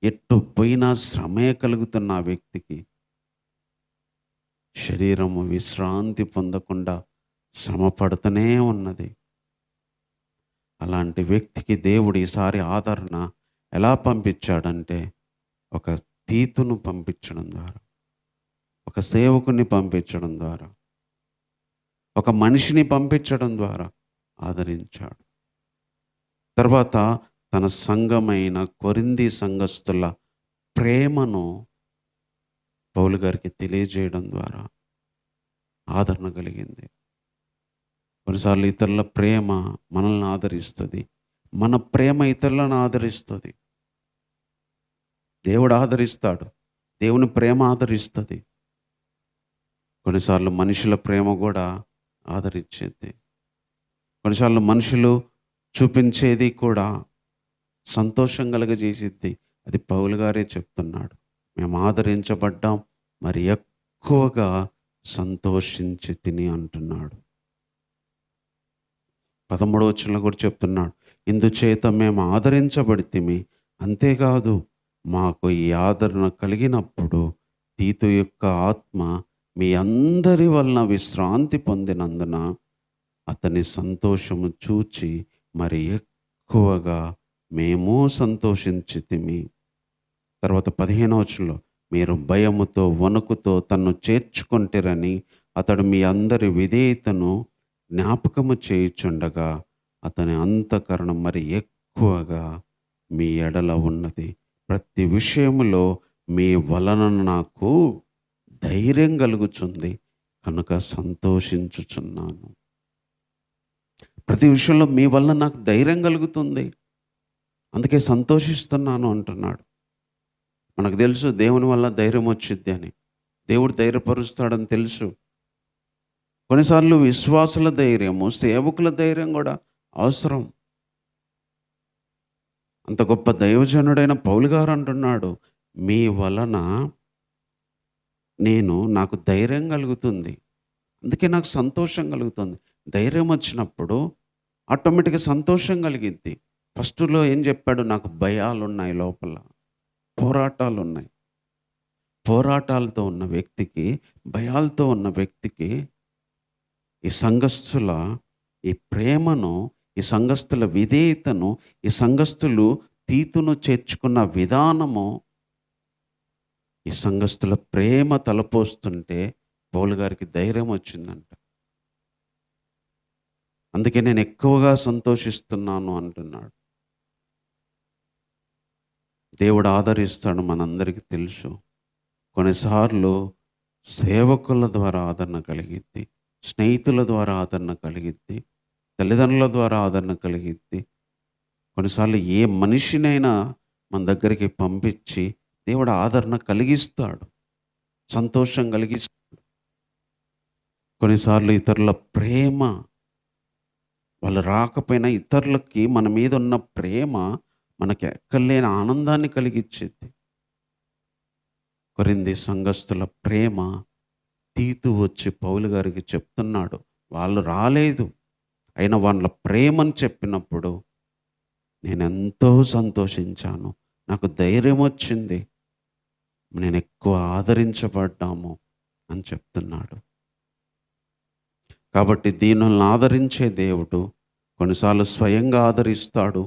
ఎట్టు పోయినా శ్రమే కలుగుతున్న ఆ వ్యక్తికి, శరీరము విశ్రాంతి పొందకుండా శ్రమ పడుతూనే ఉన్నది. అలాంటి వ్యక్తికి దేవుడు ఈసారి ఆదరణ ఎలా పంపించాడంటే, ఒక తీతును పంపించడం ద్వారా, ఒక సేవకుని పంపించడం ద్వారా, ఒక మనిషిని పంపించడం ద్వారా ఆదరించాడు. తర్వాత తన సంఘమైన కొరింథీ సంఘస్థుల ప్రేమను పౌలు గారికి తెలియజేయడం ద్వారా ఆదరణ కలిగింది. కొన్నిసార్లు ఇతరుల ప్రేమ మనల్ని ఆదరిస్తుంది, మన ప్రేమ ఇతరులను ఆదరిస్తుంది. దేవుడు ఆదరిస్తాడు, దేవుని ప్రేమ ఆదరిస్తుంది. కొన్నిసార్లు మనుషుల ప్రేమ కూడా ఆదరించేది. కొన్నిసార్లు మనుషులు చూపించేది కూడా సంతోషం కలుగజేసిద్ది. అది పౌలు గారే చెప్తున్నాడు. మేము ఆదరించబడ్డాం, మరి ఎక్కువగా సంతోషించి తిని అంటున్నాడు. 13వ వచనంలో కూడా చెప్తున్నాడు, ఇందుచేత మేము ఆదరించబడితిమి, అంతేకాదు మాకు ఈ ఆదరణ కలిగినప్పుడు తీతు యొక్క ఆత్మ మీ అందరి వలన విశ్రాంతి పొందినందున అతని సంతోషము చూచి మరి ఎక్కువగా మేము సంతోషించితిమి. తర్వాత 15వ వచనంలో, మీరు భయముతో వణుకుతో తన్ను చేర్చుకొంటిరని అతడు మీ అందరి విధేయతను జ్ఞాపకము చేయుచుండగా అతని అంతఃకరణం మరి ఎక్కువగా మీ ఎడల ఉన్నది. ప్రతి విషయములో మీ వలన నాకు ధైర్యం కలుగుతుంది కనుక సంతోషించుచున్నాను. ప్రతి విషయంలో మీ వలన నాకు ధైర్యం కలుగుతుంది, అందుకే సంతోషిస్తున్నాను అంటున్నాడు. మనకు తెలుసు దేవుని వల్ల ధైర్యం వచ్చిద్ది అని, దేవుడు ధైర్యపరుస్తాడని తెలుసు. కొన్నిసార్లు విశ్వాసుల ధైర్యము, సేవకుల ధైర్యం కూడా అవసరం. అంత గొప్ప దైవజనుడైన పౌలు గారు అంటున్నాడు, మీ వలన నాకు ధైర్యం కలుగుతుంది, అందుకే నాకు సంతోషం కలుగుతుంది. ధైర్యం వచ్చినప్పుడు ఆటోమేటిక్గా సంతోషం కలిగిద్ది. ఫస్ట్లో ఏం చెప్పాడు, నాకు భయాలు ఉన్నాయి, లోపల పోరాటాలు ఉన్నాయి. పోరాటాలతో ఉన్న వ్యక్తికి, భయాలతో ఉన్న వ్యక్తికి ఈ సంఘస్థుల ఈ ప్రేమను, ఈ సంఘస్థుల విధేయతను, ఈ సంఘస్థులు తీతును చేర్చుకున్న విధానము, ఈ సంఘస్థుల ప్రేమ తలపోస్తుంటే పౌలు గారికి ధైర్యం వచ్చిందంట. అందుకే నేను ఎక్కువగా సంతోషిస్తున్నాను అంటున్నాడు. దేవుడు ఆదరిస్తాడు, మనందరికీ తెలుసు. కొన్నిసార్లు సేవకుల ద్వారా ఆదరణ కలిగిద్ది, స్నేహితుల ద్వారా ఆదరణ కలిగిద్ది, తల్లిదండ్రుల ద్వారా ఆదరణ కలిగిద్ది. కొన్నిసార్లు ఏ మనిషినైనా మన దగ్గరికి పంపించి దేవుడు ఆదరణ కలిగిస్తాడు, సంతోషం కలిగిస్తాడు. కొన్నిసార్లు ఇతరుల ప్రేమ, వాళ్ళు రాకపోయినా ఇతరులకి మన మీద ఉన్న ప్రేమ మనకి ఎక్కలేని ఆనందాన్ని కలిగించేది. కొరింథీ సంఘస్థుల ప్రేమ తీతు వచ్చి పౌలు గారికి చెప్తున్నాడు. వాళ్ళు రాలేదు, అయినా వాళ్ళ ప్రేమని చెప్పినప్పుడు నేను ఎంతో సంతోషించాను, నాకు ధైర్యం వచ్చింది, నేను ఎక్కువ ఆదరించబడ్డాము అని చెప్తున్నాడు. కాబట్టి దీనులను ఆదరించే దేవుడు కొన్నిసార్లు స్వయంగా ఆదరిస్తాడు,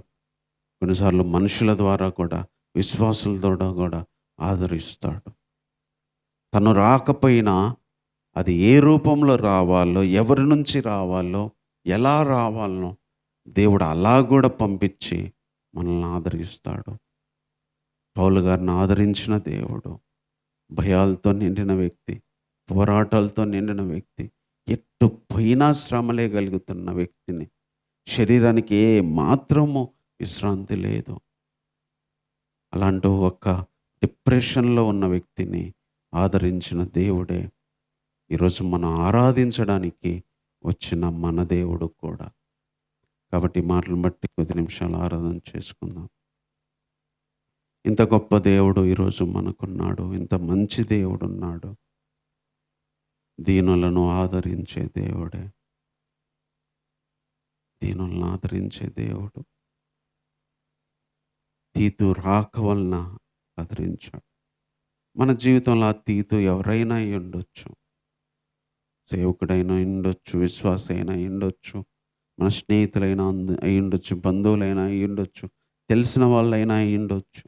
కొన్నిసార్లు మనుషుల ద్వారా కూడా, విశ్వాసుల ద్వారా కూడా ఆదరిస్తాడు. తను రాకపోయినా అది ఏ రూపంలో రావాలో, ఎవరి నుంచి రావాలో, ఎలా రావాలనో దేవుడు అలా కూడా పంపించి మనల్ని ఆదరిస్తాడు. పౌలు గారిని ఆదరించిన దేవుడు, భయాలతో నిండిన వ్యక్తి, పోరాటాలతో నిండిన వ్యక్తి, ఎట్టు పోయినా శ్రమలే కలుగుతున్న వ్యక్తిని, శరీరానికి ఏ మాత్రము విశ్రాంతి లేదు, అలాంటి ఒక డిప్రెషన్లో ఉన్న వ్యక్తిని ఆదరించిన దేవుడే ఈరోజు మనం ఆరాధించడానికి వచ్చిన మన దేవుడు కూడా. కాబట్టి ఈ మాటలను బట్టి కొద్ది నిమిషాలు ఆరాధన చేసుకుందాం. ఇంత గొప్ప దేవుడు ఈరోజు మనకున్నాడు, ఇంత మంచి దేవుడు ఉన్నాడు. దీనులను ఆదరించే దేవుడే, దీనులను ఆదరించే దేవుడు. తీతు రాక వలన ఆదరించాడు. మన జీవితంలో ఆ తీతు ఎవరైనా అయి ఉండొచ్చు, సేవకుడైనా ఉండొచ్చు, విశ్వాస అయినా ఉండొచ్చు, మన స్నేహితులైనా అయి ఉండొచ్చు, బంధువులైనా అయి ఉండొచ్చు, తెలిసిన వాళ్ళైనా అయి ఉండొచ్చు.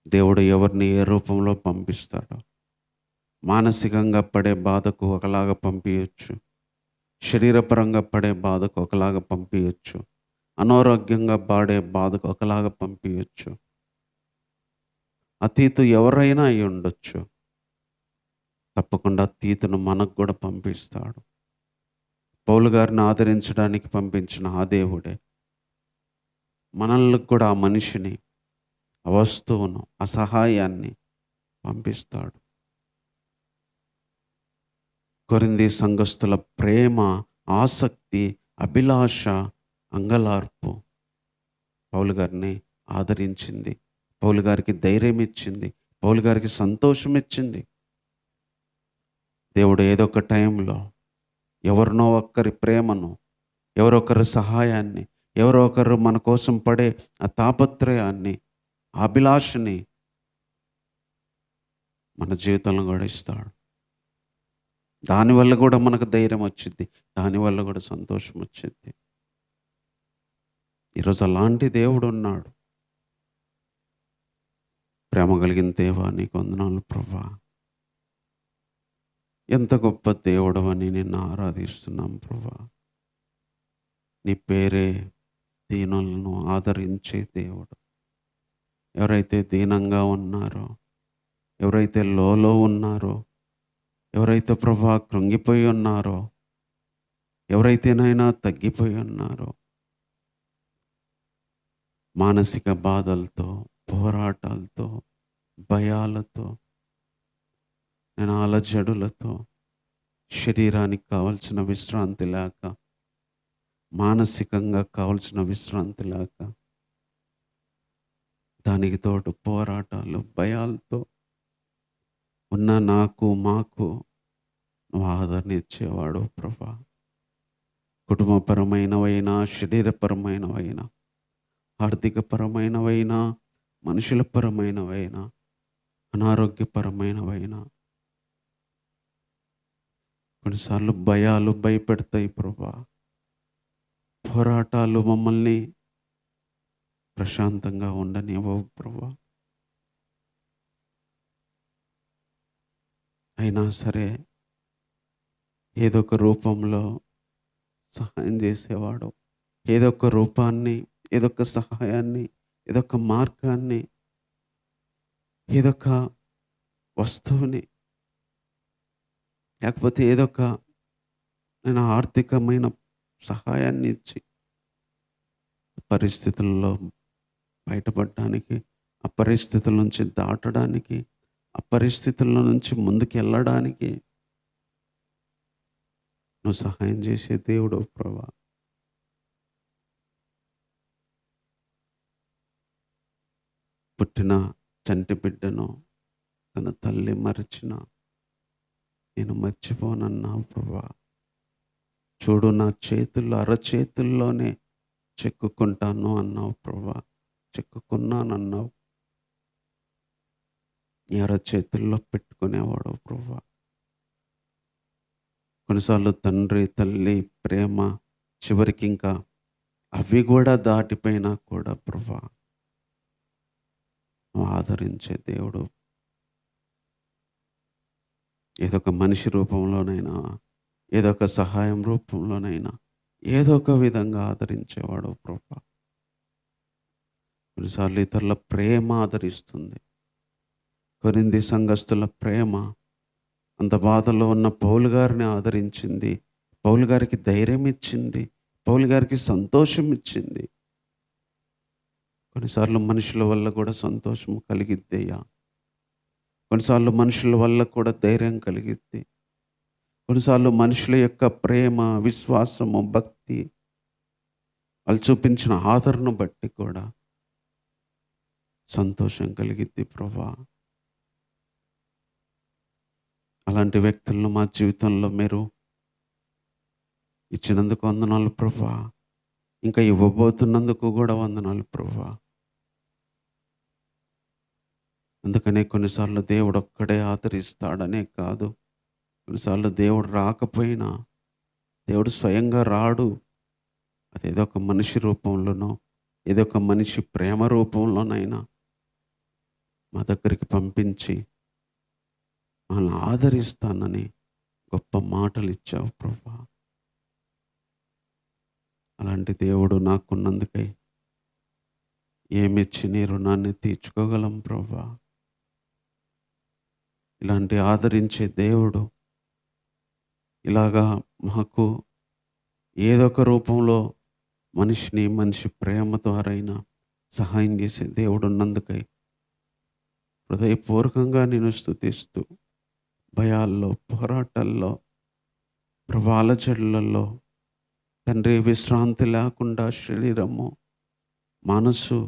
దేవుడు ఎవరిని ఏ రూపంలో పంపిస్తాడో, మానసికంగా పడే బాధకు ఒకలాగా పంపించచ్చు, శరీరపరంగా పడే బాధకు ఒకలాగా పంపించచ్చు, అనారోగ్యంగా పడే బాధకు ఒకలాగా పంపించచ్చు. అతీతు ఎవరైనా అయి ఉండొచ్చు. తప్పకుండా అతీతును మనకు కూడా పంపిస్తాడు. పౌలు గారిని ఆదరించడానికి పంపించిన ఆ దేవుడే మనల్ని కూడా, ఆ మనిషిని, ఆ వస్తువును, ఆ సహాయాన్ని పంపిస్తాడు. కొరింథీ సంఘస్థుల ప్రేమ, ఆసక్తి, అభిలాష, అంగలార్పు పౌలు గారిని ఆదరించింది, పౌలు గారికి ధైర్యం ఇచ్చింది, పౌలు గారికి సంతోషం ఇచ్చింది. దేవుడు ఏదో ఒక టైంలో ఎవరినో ఒక్కరి ప్రేమను, ఎవరొకరి సహాయాన్ని, ఎవరో ఒకరు మన కోసం పడే ఆ తాపత్రయాన్ని, ఆ అభిలాషని మన జీవితంలో కూడా ఇస్తాడు. దానివల్ల కూడా మనకు ధైర్యం వచ్చింది, దానివల్ల కూడా సంతోషం వచ్చింది. ఈరోజు అలాంటి దేవుడు ఉన్నాడు. ప్రేమ కలిగిన దేవా, నీకు వందనాలు ప్రభువా. ఎంత గొప్ప దేవుడు అని నిన్ను ఆరాధిస్తున్నాం ప్రభువా. నీ పేరే దీనులను ఆదరించే దేవుడు. ఎవరైతే దీనంగా ఉన్నారో, ఎవరైతే లోలో ఉన్నారో, ఎవరైతే ప్రభువా కృంగిపోయి ఉన్నారో, ఎవరైతేనైనా తగ్గిపోయి ఉన్నారో, మానసిక బాధలతో, పోరాటాలతో, భయాలతో, నేను అలజడులతో, శరీరానికి కావలసిన విశ్రాంతి లేక, మానసికంగా కావలసిన విశ్రాంతి లేక, దానికి తోడు పోరాటాలు, భయాలతో ఉన్న నాకు, మాకు నువ్వు ఆదరణ ఇచ్చేవాడు ప్రభా. కుటుంబపరమైనవైనా, శరీరపరమైనవైనా, ఆర్థికపరమైనవైనా, మనుషుల పరమైనవైనా, అనారోగ్యపరమైనవైనా, కొన్నిసార్లు భయాలు భయపెడతాయి ప్రభా. పోరాటాలు మమ్మల్ని ప్రశాంతంగా ఉండనివ్వవు ప్రభా. అయినా సరే ఏదో ఒక రూపంలో సహాయం చేసేవాడు, ఏదో ఒక రూపాన్ని, ఏదో ఒక సహాయాన్ని, ఏదో ఒక మార్గాన్ని, ఏదో ఒక వస్తువుని, లేకపోతే ఏదో ఒక నేను ఆర్థికమైన సహాయాన్ని ఇచ్చి పరిస్థితుల్లో బయటపడడానికి, ఆ పరిస్థితుల నుంచి దాటడానికి, ఆ పరిస్థితుల నుంచి ముందుకు వెళ్ళడానికి నువ్వు సహాయం చేసే దేవుడు ప్రభా. పుట్టిన చంటి బిడ్డను తన తల్లి మరిచిన నేను మర్చిపోనన్నావు ప్రభా. చూడు, నా చేతుల్లో, అరచేతుల్లోనే చెక్కుకుంటాను అన్నావు ప్రభా. చెక్కుకున్నానన్నావు. నీ అరచేతుల్లో పెట్టుకునేవాడు ప్రభా. కొన్నిసార్లు తండ్రి, తల్లి ప్రేమ చివరికి ఇంకా అవి కూడా దాటిపోయినా కూడా ప్రభా నువ్వు ఆదరించే దేవుడు. ఏదో ఒక మనిషి రూపంలోనైనా, ఏదో ఒక సహాయం రూపంలోనైనా, ఏదో ఒక విధంగా ఆదరించేవాడు ప్రభా. కొన్నిసార్లు ఇతరుల ప్రేమ ఆదరిస్తుంది. కొరింథీ సంఘస్థుల ప్రేమ అంత బాధలో ఉన్న పౌలు గారిని ఆదరించింది. పౌలు గారికి ధైర్యం ఇచ్చింది. పౌలు గారికి సంతోషం ఇచ్చింది. కొన్నిసార్లు మనుషుల వల్ల కూడా సంతోషం కలిగిద్దయ్యా. కొన్నిసార్లు మనుషుల వల్ల కూడా ధైర్యం కలిగిద్ది. కొన్నిసార్లు మనుషుల యొక్క ప్రేమ, విశ్వాసము, భక్తి, వాళ్ళు చూపించిన ఆదరణ బట్టి కూడా సంతోషం కలిగిద్ది ప్రభా. అలాంటి వ్యక్తులను మా జీవితంలో మీరు ఇచ్చినందుకు వందనాలు ప్రభా. ఇంకా ఇవ్వబోతున్నందుకు కూడా వందనాలు ప్రభా. అందుకనే కొన్నిసార్లు దేవుడు ఒక్కడే ఆదరిస్తాడనే కాదు, కొన్నిసార్లు దేవుడు రాకపోయినా, దేవుడు స్వయంగా రాడు. అదేదో ఒక మనిషి రూపంలోనో, ఏదో ఒక మనిషి ప్రేమ రూపంలోనైనా మా దగ్గరికి పంపించి వాళ్ళని ఆదరిస్తానని గొప్ప మాటలు ఇచ్చావు ప్రభా. అలాంటి దేవుడు నాకున్నందుకై ఏమిచ్చి నీ రుణాన్ని తీర్చుకోగలం ప్రభా. ఇలాంటి ఆదరించే దేవుడు ఇలాగా మాకు ఏదో ఒక రూపంలో మనిషి ప్రేమ ద్వారా అయినా సహాయం చేసే దేవుడు ఉన్నందుకై హృదయపూర్వకంగా నేను స్తుతిస్తూ, భయాల్లో, పోరాటాల్లో, ప్రభాలజడులలో తండ్రి విశ్రాంతి లేకుండా శరీరము, మనసు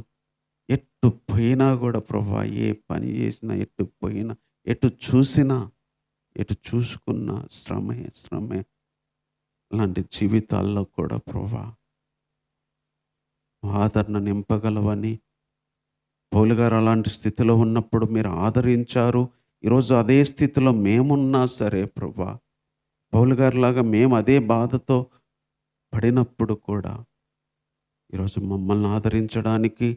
ఎట్టు పోయినా కూడా ప్రభా, ఏ పని చేసినా, ఎట్టు పోయినా, ఎటు చూసినా, ఎటు చూసుకున్నా శ్రమే. అలాంటి జీవితాల్లో కూడా ప్రభా ఆదరణ నింపగలవని, పౌలు గారు అలాంటి స్థితిలో ఉన్నప్పుడు మీరు ఆదరించారు. ఈరోజు అదే స్థితిలో మేమున్నా సరే ప్రభా, పౌలు గారిలాగా మేము అదే బాధతో పడినప్పుడు కూడా ఈరోజు మమ్మల్ని ఆదరించడానికి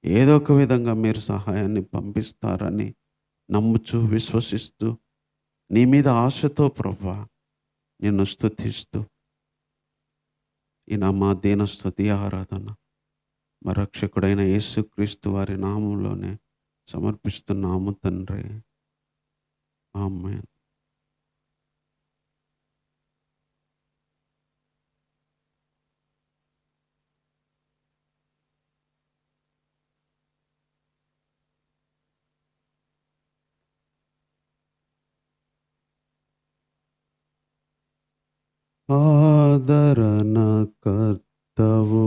ఏదో ఒక విధంగా మీరు సహాయాన్ని పంపిస్తారని నమ్ముచూ, విశ్వసిస్తూ, నీ మీద ఆశతో ప్రభా నిన్ను స్తుతిస్తూ ఈ మా దీన స్తుతి ఆరాధన మా రక్షకుడైన యేసుక్రీస్తు వారి నామంలోనే సమర్పిస్తున్నాము తండ్రి. ఆమేన్. ఆదరణ కర్తవు,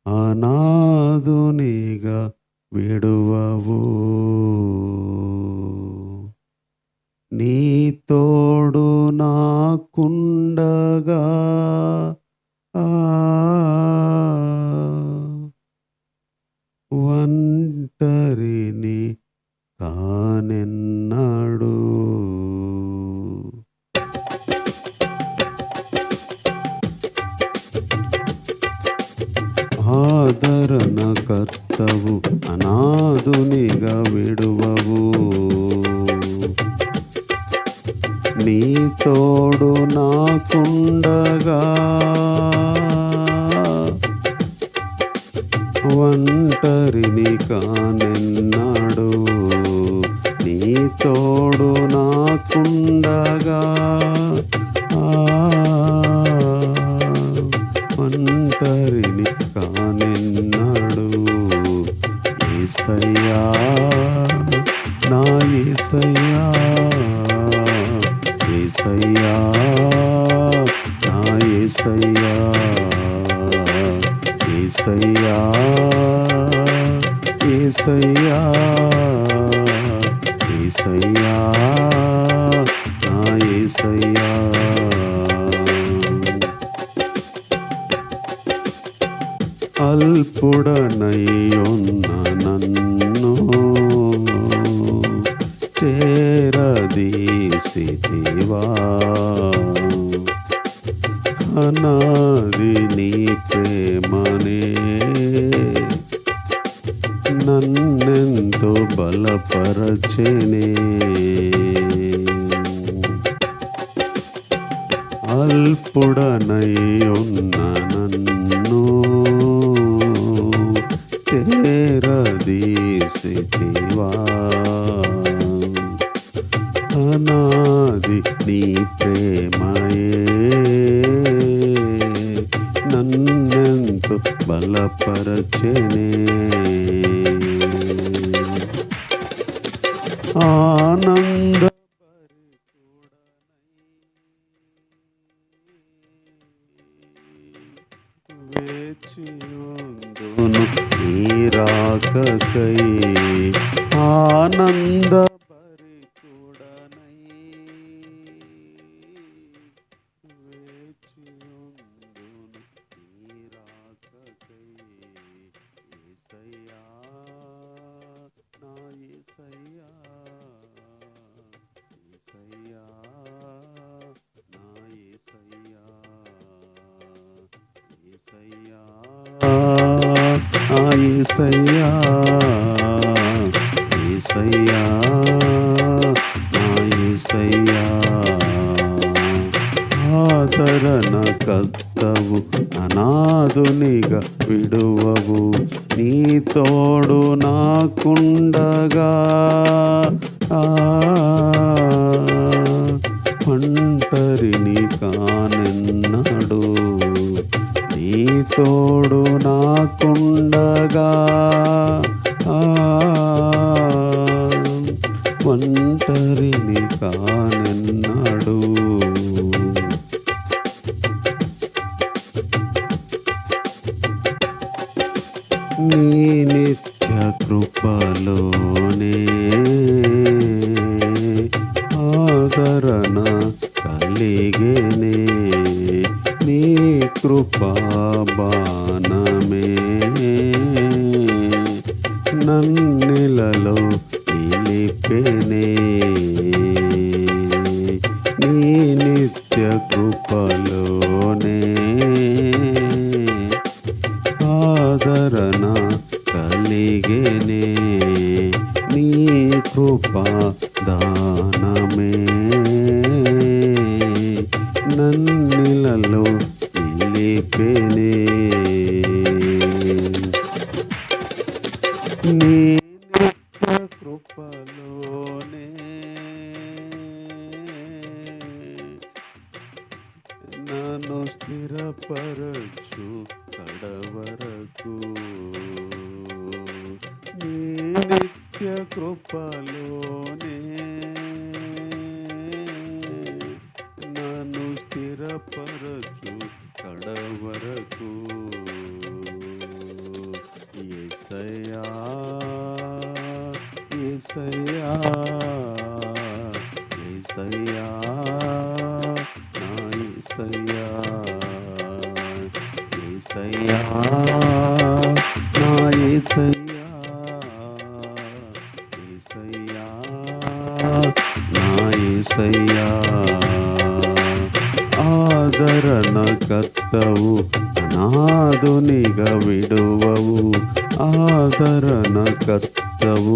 అనాథునిగా విడువవు, నీ తోడు నాకుండగా ఒంటరిని కానెన్నడు. ఆదరణ కర్తవు, అనాథునిగా విడువవు, నీ తోడు నాకుండగా ఒంటరిని కానెన్నడు. నీ తోడు నాకుండగా ఒంటరిని కానెన్నడు. యేసయ్యా, నా యేసయ్యా, యేసయ్యా, నా యేసయ్యా, యేసయ్యా, యేసయ్యా, యేసయ్యా, నా యేసయ్యా. అల్పుడనయ్యున్న నన్ను చేరదీసితివా, అనాది నీ ప్రేమనే నన్నెంతో బలపరచెనే. అల్పుడనై ఉన్న నన్ను చేరదీసితివా. అనాది నీ ప్రేమయే నన్నెంతో బలపరచెనే. ఆనంద వేచియుందును నీ రాకకై. ఆనంద పరితుడనై వేచియుందును నీ రాకకై. యేసయ్యా నా యేసయ్యా, యేసయ్యా నా యేసయ్యా, యేసయ్యా నా యేసయ్యా, యేసయ్యా నా యేసయ్యా. ఆదరణ కర్తవు అనాథునిగా విడువవు. నీ తోడు నాకుండగా ఒంటరిని కానెన్నడు. నీ తోడు నాకుండగా ఒంటరిని కానెన్నడు. నీ నిత్య కృపలోనే ఆదరణ కలిగేనే. నీ కృపా బాణమే నన్నిలలో నిలిపెనే. నీ నిత్య కృపలోనే ఆదరణ కలిగేనే. నీ కృపా దానమే నన్నిలలో నిలిపెనే. నీ నిత్య కృపలోనే నన్ను స్థిరపరచు కడవరకు. నీ నిత్య కృపలోనే నన్ను స్థిరపరచు కడవరకు. యేసయ్యా యేసయ్యా, యేసయ్యా నా యేసయ్యా, యేసయ్యా నా యేసయ్యా, యేసయ్యా నా యేసయ్యా. ఆదరణ కర్తవు అనాథునిగా విడువవు. ఆదరణ కర్తవు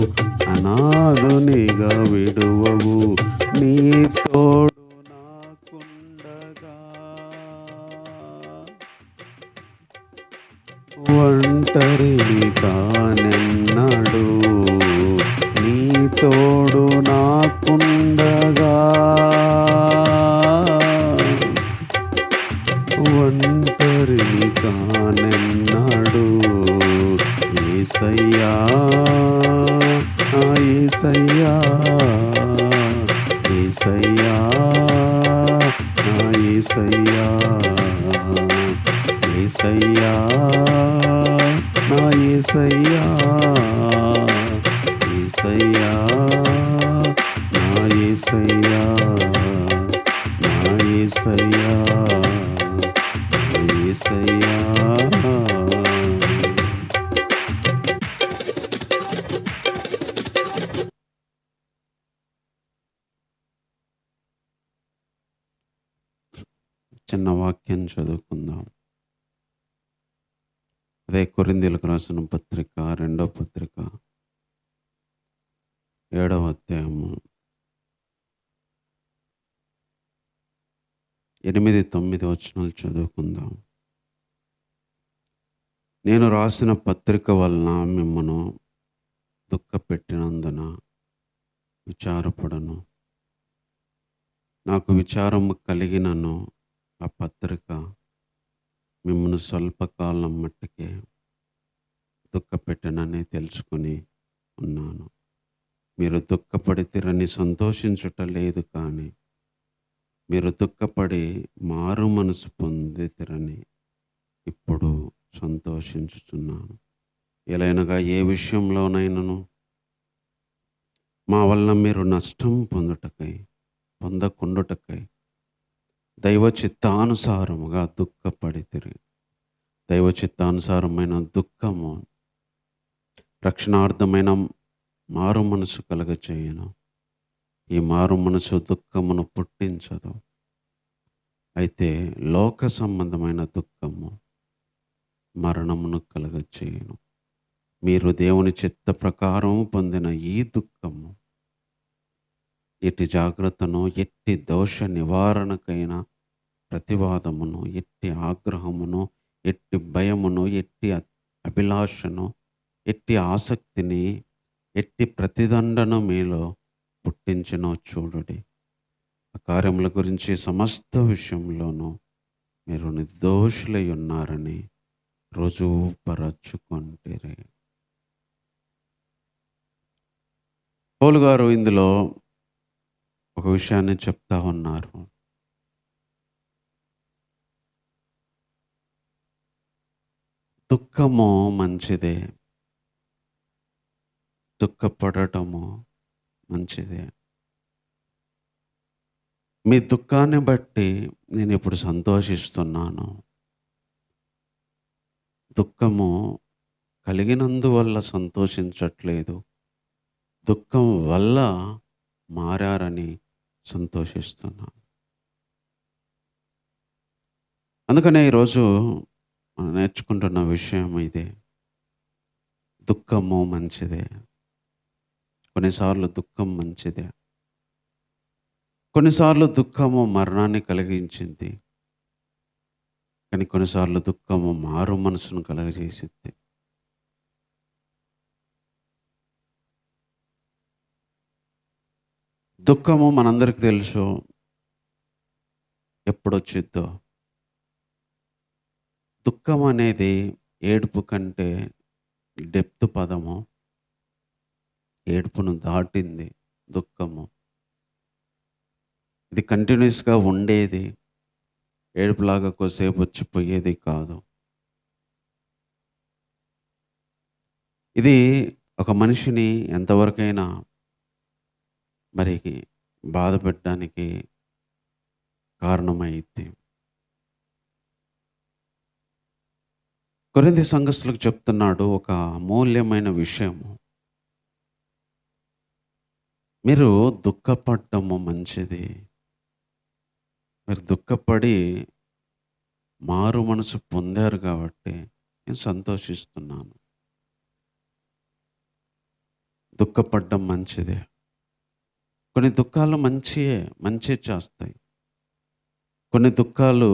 అనాథునిగా విడువవు. నీ తోడు నాకుండగా ఒంటరిని కానెన్నడు. నీ తోడు నాకుండగా ఒంటరిని కానెన్నడు. యేసయ్యా నా యేసయ్యా, యేసయ్యా నా యేసయ్యా, యేసయ్యా నా యేసయ్యా, యేసయ్యా నా యేసయ్యా, నా యేసయ్యా, యేసయ్యా. చిన్న వాక్యం చదువుకుందాం. అదే కొరింథీయులకు రాసిన పత్రిక, రెండో పత్రిక, 7వ అధ్యాయము 8, 9 వచనాలు చదువుకుందాం. నేను రాసిన పత్రిక వలన మిమ్మను దుఃఖపెట్టినందున విచారపడను. నాకు విచారము కలిగినను ఆ పత్రిక మిమ్మను స్వల్పకాలం మట్టుకే దుఃఖపెట్టనని తెలుసుకొని ఉన్నాను. మీరు దుఃఖపడితిరని సంతోషించుట లేదు, కానీ మీరు దుఃఖపడి మారు మనసు పొందితిరని ఇప్పుడు సంతోషించుచున్నాను. ఎలైనగా ఏ విషయంలోనైనను మా వలన మీరు నష్టం పొందకుండుటకై దైవ చిత్తానుసారముగా దుఃఖపడితిరి. దైవ చిత్తానుసారమైన దుఃఖము రక్షణార్థమైన మారు మనసు కలగచేయను. ఈ మారు మనసు దుఃఖమును పుట్టించదు. అయితే లోక సంబంధమైన దుఃఖము మరణమును కలగచేయను. మీరు దేవుని చిత్త ప్రకారం పొందిన ఈ దుఃఖము ఎట్టి జాగ్రత్తను, ఎట్టి దోష నివారణకైన ప్రతివాదమును, ఎట్టి ఆగ్రహమును, ఎట్టి భయమును, ఎట్టి అభిలాషను, ఎట్టి ఆసక్తిని, ఎట్టి ప్రతిదండను మీలో పుట్టించినో చూడుడి. ఆ కార్యముల గురించి సమస్త విషయంలోనూ మీరు నిర్దోషులై ఉన్నారని రుజువుపరచుకొంటిరి. పౌలు గారు ఇందులో ఒక విషయాన్ని చెప్తా ఉన్నారు. దుఃఖము మంచిదే, దుఃఖపడటము మంచిదే. మీ దుఃఖాన్ని బట్టి నేను ఇప్పుడు సంతోషిస్తున్నాను. దుఃఖము కలిగినందువల్ల సంతోషించట్లేదు, దుఃఖం వల్ల మారారని సంతోషిస్తున్నాను. అందుకనే ఈరోజు మనం నేర్చుకుంటున్న విషయం ఇదే. దుఃఖము మంచిదే. కొన్నిసార్లు దుఃఖం మంచిదే. కొన్నిసార్లు దుఃఖము మరణాన్ని కలిగించింది, కానీ కొన్నిసార్లు దుఃఖము మారు మనసును కలగజేసింది. దుఃఖము మనందరికీ తెలుసు ఎప్పుడొచ్చిద్దో. దుఃఖం అనేది ఏడుపు కంటే డెప్త్ పదము. ఏడుపును దాటింది దుఃఖము. ఇది కంటిన్యూస్గా ఉండేది, ఏడుపులాగా కొద్దిసేపు వచ్చిపోయేది కాదు. ఇది ఒక మనిషిని ఎంతవరకైనా మరి బాధ పెట్టడానికి కారణమైంది. కొరింథీ సంఘస్థులకు చెప్తున్నాడు ఒక అమూల్యమైన విషయము. మీరు దుఃఖపడటము మంచిది. మీరు దుఃఖపడి మారు మనసు పొందారు కాబట్టి నేను సంతోషిస్తున్నాను. దుఃఖపడడం మంచిదే. కొన్ని దుఃఖాలు మంచి చేస్తాయి. కొన్ని దుఃఖాలు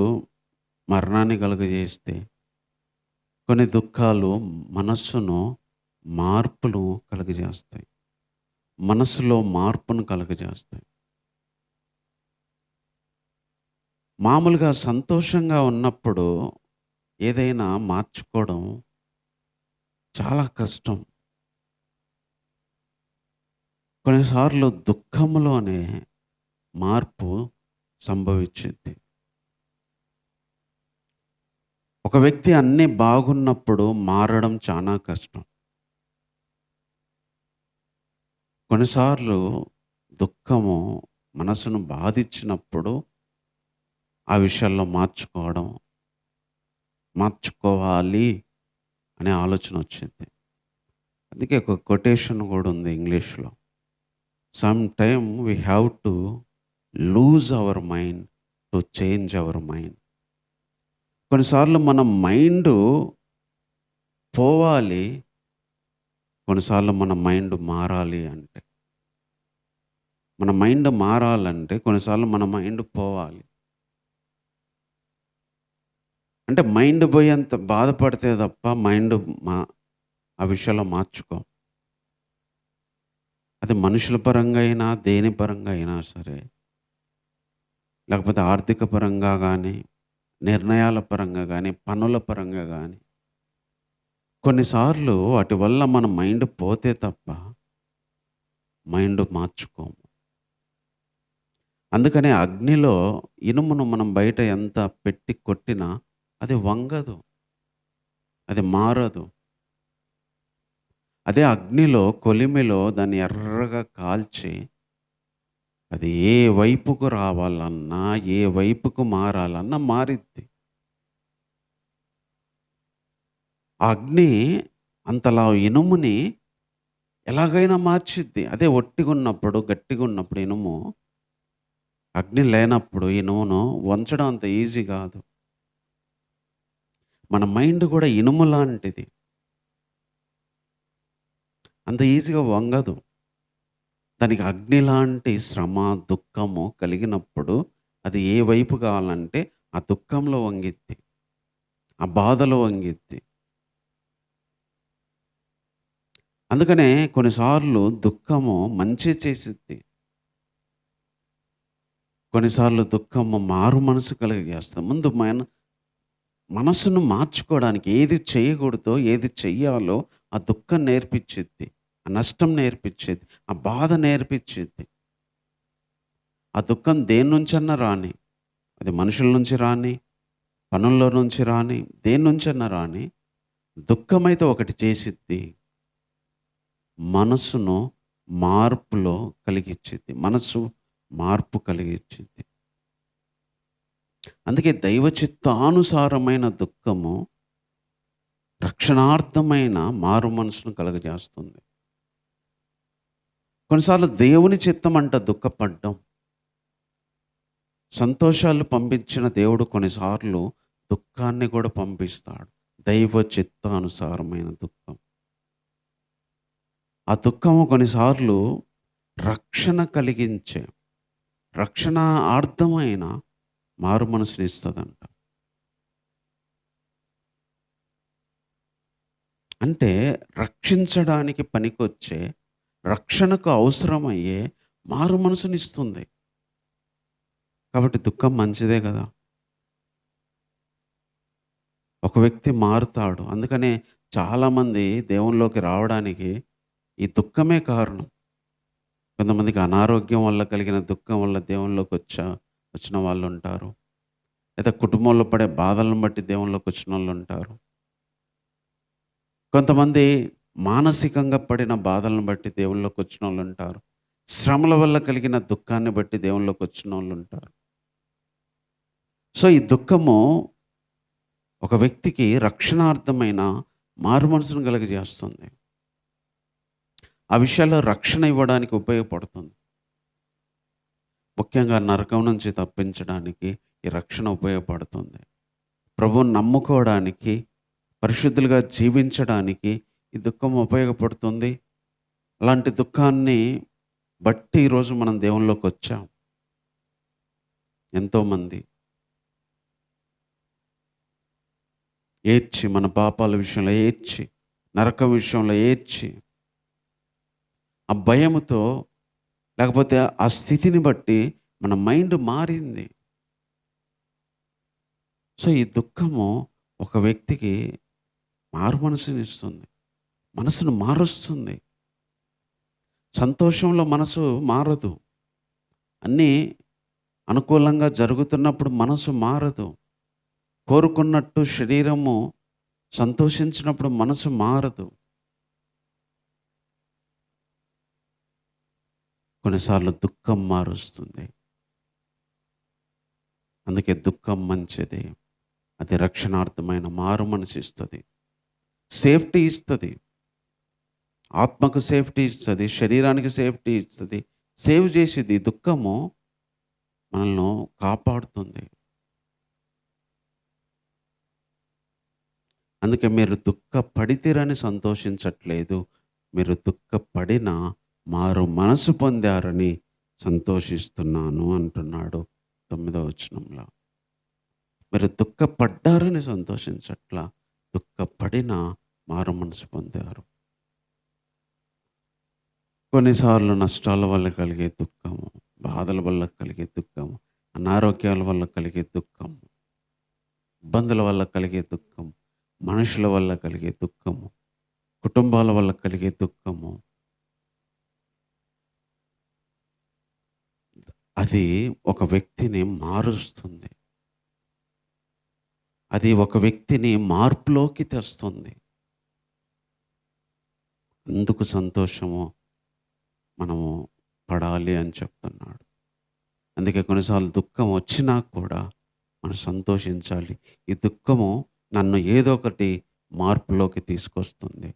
మరణాన్ని కలుగజేస్తే, కొన్ని దుఃఖాలు మనస్సును మార్పులు కలుగజేస్తాయి, మనస్సులో మార్పును కలుగజేస్తాయి. మామూలుగా సంతోషంగా ఉన్నప్పుడు ఏదైనా మార్చుకోవడం చాలా కష్టం. కొన్నిసార్లు దుఃఖంలోనే మార్పు సంభవించింది. ఒక వ్యక్తి అన్నీ బాగున్నప్పుడు మారడం చాలా కష్టం. కొన్నిసార్లు దుఃఖము మనసును బాధించినప్పుడు ఆ విషయాల్లో మార్చుకోవాలి అనే ఆలోచన వచ్చింది. అందుకే ఒక కొటేషన్ కూడా ఉంది ఇంగ్లీష్లో. Some time we have to lose our mind to change our mind. కొన్నిసార్లు మన మైండు పోవాలి. కొన్నిసార్లు మన మైండ్ మారాలి అంటే. మన మైండ్ మారాలంటే కొన్నిసార్లు మన మైండ్ పోవాలి. అంటే మైండ్ పోయేంత బాధపడితే తప్ప మైండ్ మా ఆ విషయంలో మార్చుకోం. అది మనుషుల పరంగా అయినా, దేని పరంగా అయినా సరే. లేకపోతే ఆర్థిక పరంగా గానీ, నిర్ణయాల పరంగా గానీ, పనుల పరంగా గానీ. కొన్నిసార్లు వాటి వల్ల మన మైండ్ పోతే తప్ప మైండ్ మార్చుకోము. అందుకనే అగ్నిలో ఇనుమును మనం బయట ఎంత పెట్టి కొట్టినా అది వంగదు. అది మారదు. అదే అగ్నిలో, కొలిమిలో దాన్ని ఎర్రగా కాల్చి అది ఏ వైపుకు రావాలన్నా, ఏ వైపుకు మారాలన్నా మారిద్ది. ఆ అగ్ని అంతలా ఇనుముని ఎలాగైనా మార్చిద్ది. అదే ఒట్టిగున్నప్పుడు, గట్టిగున్నప్పుడు ఇనుము, అగ్ని లేనప్పుడు ఇనుమును వంచడం అంత ఈజీ కాదు. మన మైండ్ కూడా ఇనుము లాంటిది. అంత ఈజీగా వంగదు. దానికి అగ్ని లాంటి శ్రమ, దుఃఖము కలిగినప్పుడు అది ఏ వైపు కావాలంటే ఆ దుఃఖంలో వంగిద్ది. ఆ బాధలో వంగిద్ది. అందుకనే కొన్నిసార్లు దుఃఖము మంచి చేసిద్ది. కొన్నిసార్లు దుఃఖము మారు మనసు కలిగజేస్తుంది. ముందు మనసును మార్చుకోవడానికి ఏది చేయకూడదో, ఏది చెయ్యాలో ఆ దుఃఖం నేర్పించిద్ది. ఆ నష్టం నేర్పించిద్ది. ఆ బాధ నేర్పించిద్ది. ఆ దుఃఖం దేని నుంచన్నా రాని, అది మనుషుల నుంచి రాని, పనుల్లో నుంచి రాని, దేని నుంచన్నా రాని, దుఃఖమైతే ఒకటి చేసిద్ది. మనసును మార్పులో కలిగిచ్చిద్ది. మనసు మార్పు కలిగిచ్చిద్ది. అందుకే దైవ చిత్తానుసారమైన దుఃఖము రక్షణార్థమైన మారు మనసును కలుగజేస్తుంది. కొన్నిసార్లు దేవుని చిత్తం అంట దుఃఖపడ్డం. సంతోషాలు పంపించిన దేవుడు కొన్నిసార్లు దుఃఖాన్ని కూడా పంపిస్తాడు. దైవ చిత్తానుసారమైన దుఃఖం. ఆ దుఃఖము కొన్నిసార్లు రక్షణ కలిగించే, రక్షణార్థమైన మారు మనసుని ఇస్తుందంట. అంటే రక్షించడానికి పనికొచ్చే, రక్షణకు అవసరమయ్యే మారు మనసునిస్తుంది. కాబట్టి దుఃఖం మంచిదే కదా. ఒక వ్యక్తి మారుతాడు. అందుకనే చాలామంది దేవునిలోకి రావడానికి ఈ దుఃఖమే కారణం. కొంతమందికి అనారోగ్యం వల్ల కలిగిన దుఃఖం వల్ల దేవునిలోకి వచ్చిన వాళ్ళు ఉంటారు. లేదా కుటుంబంలో పడే బాధలను బట్టి దేవునిలోకి వచ్చిన వాళ్ళు ఉంటారు. కొంతమంది మానసికంగా పడిన బాధలను బట్టి దేవునిలోకి వచ్చిన వాళ్ళు ఉంటారు. శ్రమల వల్ల కలిగిన దుఃఖాన్ని బట్టి దేవునిలోకి వచ్చిన వాళ్ళు ఉంటారు. సో ఈ దుఃఖము ఒక వ్యక్తికి రక్షణార్థమైన మారు మనసును కలుగజేస్తుంది. ఆ విషయాల్లో రక్షణ ఇవ్వడానికి ఉపయోగపడుతుంది. ముఖ్యంగా నరకం నుంచి తప్పించడానికి ఈ రక్షణ ఉపయోగపడుతుంది. ప్రభువుని నమ్ముకోవడానికి, పరిశుద్ధులుగా జీవించడానికి ఈ దుఃఖం ఉపయోగపడుతుంది. అలాంటి దుఃఖాన్ని బట్టి ఈరోజు మనం దేవునిలోకి వచ్చాం. ఎంతోమంది ఏడ్చి, మన పాపాల విషయంలో ఏడ్చి, నరకం విషయంలో ఏడ్చి, ఆ భయముతో, లేకపోతే ఆ స్థితిని బట్టి మన మైండ్ మారింది. సో ఈ దుఃఖము ఒక వ్యక్తికి మారు మనసుని ఇస్తుంది. మనసును మారుస్తుంది. సంతోషంలో మనసు మారదు. అన్నీ అనుకూలంగా జరుగుతున్నప్పుడు మనసు మారదు. కోరుకున్నట్టు శరీరము సంతోషించినప్పుడు మనసు మారదు. కొన్నిసార్లు దుఃఖం మారుస్తుంది. అందుకే దుఃఖం మంచిది. అది రక్షణార్థమైన మారు మనసు ఇస్తుంది. సేఫ్టీ ఇస్తుంది. ఆత్మకు సేఫ్టీ ఇస్తుంది. శరీరానికి సేఫ్టీ ఇస్తుంది. సేవ్ చేసేది. దుఃఖము మనల్ని కాపాడుతుంది. అందుకే మీరు దుఃఖపడితిరని సంతోషించట్లేదు. మీరు దుఃఖపడిన మారు మనసు పొందారని సంతోషిస్తున్నాను అంటున్నాడు 9వ వచనంలో. మీరు దుఃఖపడ్డారని సంతోషించట్లా, దుఃఖపడిన మారు మనసు పొందారు. కొన్నిసార్లు నష్టాల వల్ల కలిగే దుఃఖము, బాధల వల్ల కలిగే దుఃఖము, అనారోగ్యాల వల్ల కలిగే దుఃఖము, ఇబ్బందుల వల్ల కలిగే దుఃఖం, మనుషుల వల్ల కలిగే దుఃఖము, కుటుంబాల వల్ల కలిగే దుఃఖము, అది ఒక వ్యక్తిని మారుస్తుంది. అది ఒక వ్యక్తిని మార్పులోకి తెస్తుంది. అందుకు సంతోషము మనము పడాలి అని చెప్తున్నాడు. అందుకే కొన్నిసార్లు దుఃఖం వచ్చినా కూడా మనం సంతోషించాలి. ఈ దుఃఖము నన్ను ఏదో ఒకటి మార్పులోకి తీసుకొస్తుంది.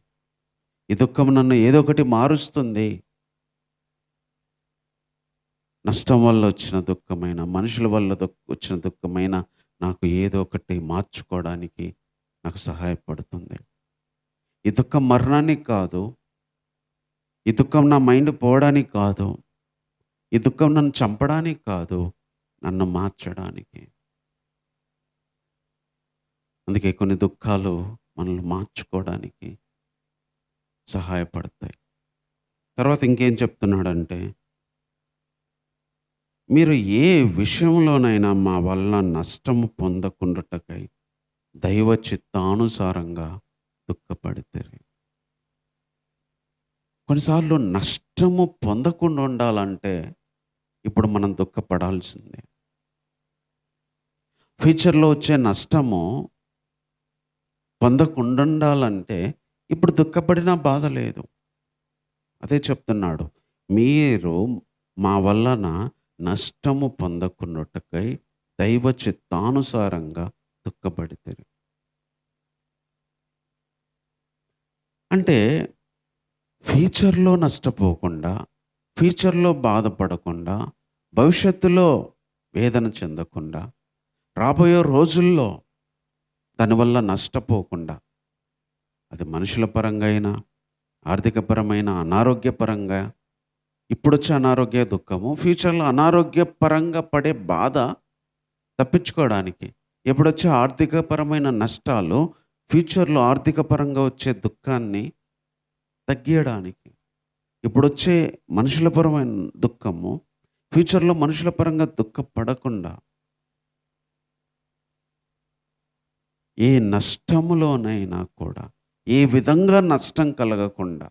ఈ దుఃఖం నన్ను ఏదో ఒకటి మారుస్తుంది. నష్టం వల్ల వచ్చిన దుఃఖమైన, మనుషుల వల్ల వచ్చిన దుఃఖమైన నాకు ఏదో ఒకటి మార్చుకోవడానికి నాకు సహాయపడుతుంది. ఈ దుఃఖం మరణానికి కాదు, ఈ దుఃఖం నా మైండ్ పోవడానికి కాదు, ఈ దుఃఖం నన్ను చంపడానికి కాదు, నన్ను మార్చడానికి. అందుకే కొన్ని దుఃఖాలు మనల్ని మార్చుకోవడానికి సహాయపడతాయి. తర్వాత ఇంకేం చెప్తున్నాడంటే, మీరు ఏ విషయంలోనైనా మా వల్ల నష్టము పొందకుండుటకై దైవ చిత్తానుసారంగా దుఃఖపడితిరి. కొన్నిసార్లు నష్టము పొందకుండా ఉండాలంటే ఇప్పుడు మనం దుఃఖపడాల్సిందే. ఫ్యూచర్లో వచ్చే నష్టము పొందకుండా ఉండాలంటే ఇప్పుడు దుఃఖపడినా బాధ లేదు. అదే చెప్తున్నాడు, మీరు మా వలన నష్టము పొందకున్నట్టుకై దైవ చిత్తానుసారంగా దుఃఖపడితిరి. అంటే ఫ్యూచర్లో నష్టపోకుండా, ఫ్యూచర్లో బాధపడకుండా, భవిష్యత్తులో వేదన చెందకుండా, రాబోయే రోజుల్లో దానివల్ల నష్టపోకుండా, అది మనుషుల పరంగా అయినా, ఆర్థికపరమైన, అనారోగ్యపరంగా, ఇప్పుడొచ్చే అనారోగ్య దుఃఖము, ఫ్యూచర్లో అనారోగ్యపరంగా పడే బాధ తప్పించుకోవడానికి, ఎప్పుడొచ్చే ఆర్థికపరమైన నష్టాలు ఫ్యూచర్లో ఆర్థికపరంగా వచ్చే దుఃఖాన్ని తగ్గియడానికి, ఇప్పుడొచ్చే మనుషుల పరమైన దుఃఖము ఫ్యూచర్లో మనుషుల పరంగా దుఃఖపడకుండా, ఏ నష్టములోనైనా కూడా ఏ విధంగా నష్టం కలగకుండా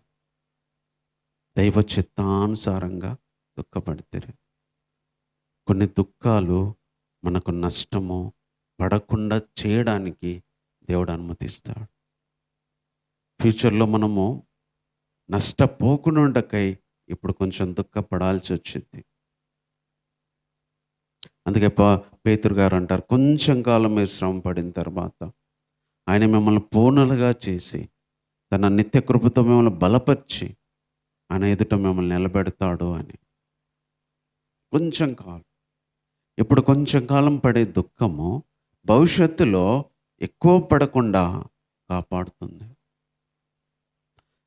దైవ చిత్తానుసారంగా దుఃఖపడితే, కొన్ని దుఃఖాలు మనకు నష్టము పడకుండా చేయడానికి దేవుడు అనుమతిస్తాడు. ఫ్యూచర్లో మనము నష్టపోకుండా ఇప్పుడు కొంచెం దుఃఖపడాల్సి వచ్చింది. అందుకే పేతురు గారు అంటారు, కొంచెం కాలం మీరు శ్రమ పడిన తర్వాత ఆయన మిమ్మల్ని పూర్ణులుగా చేసి తన నిత్య కృపతో మిమ్మల్ని బలపరిచి ఆయన ఎదుట మిమ్మల్ని నిలబెడతాడు అని. కొంచెం కాలం, ఇప్పుడు కొంచెం కాలం పడే దుఃఖము భవిష్యత్తులో ఎక్కువ పడకుండా కాపాడుతుంది.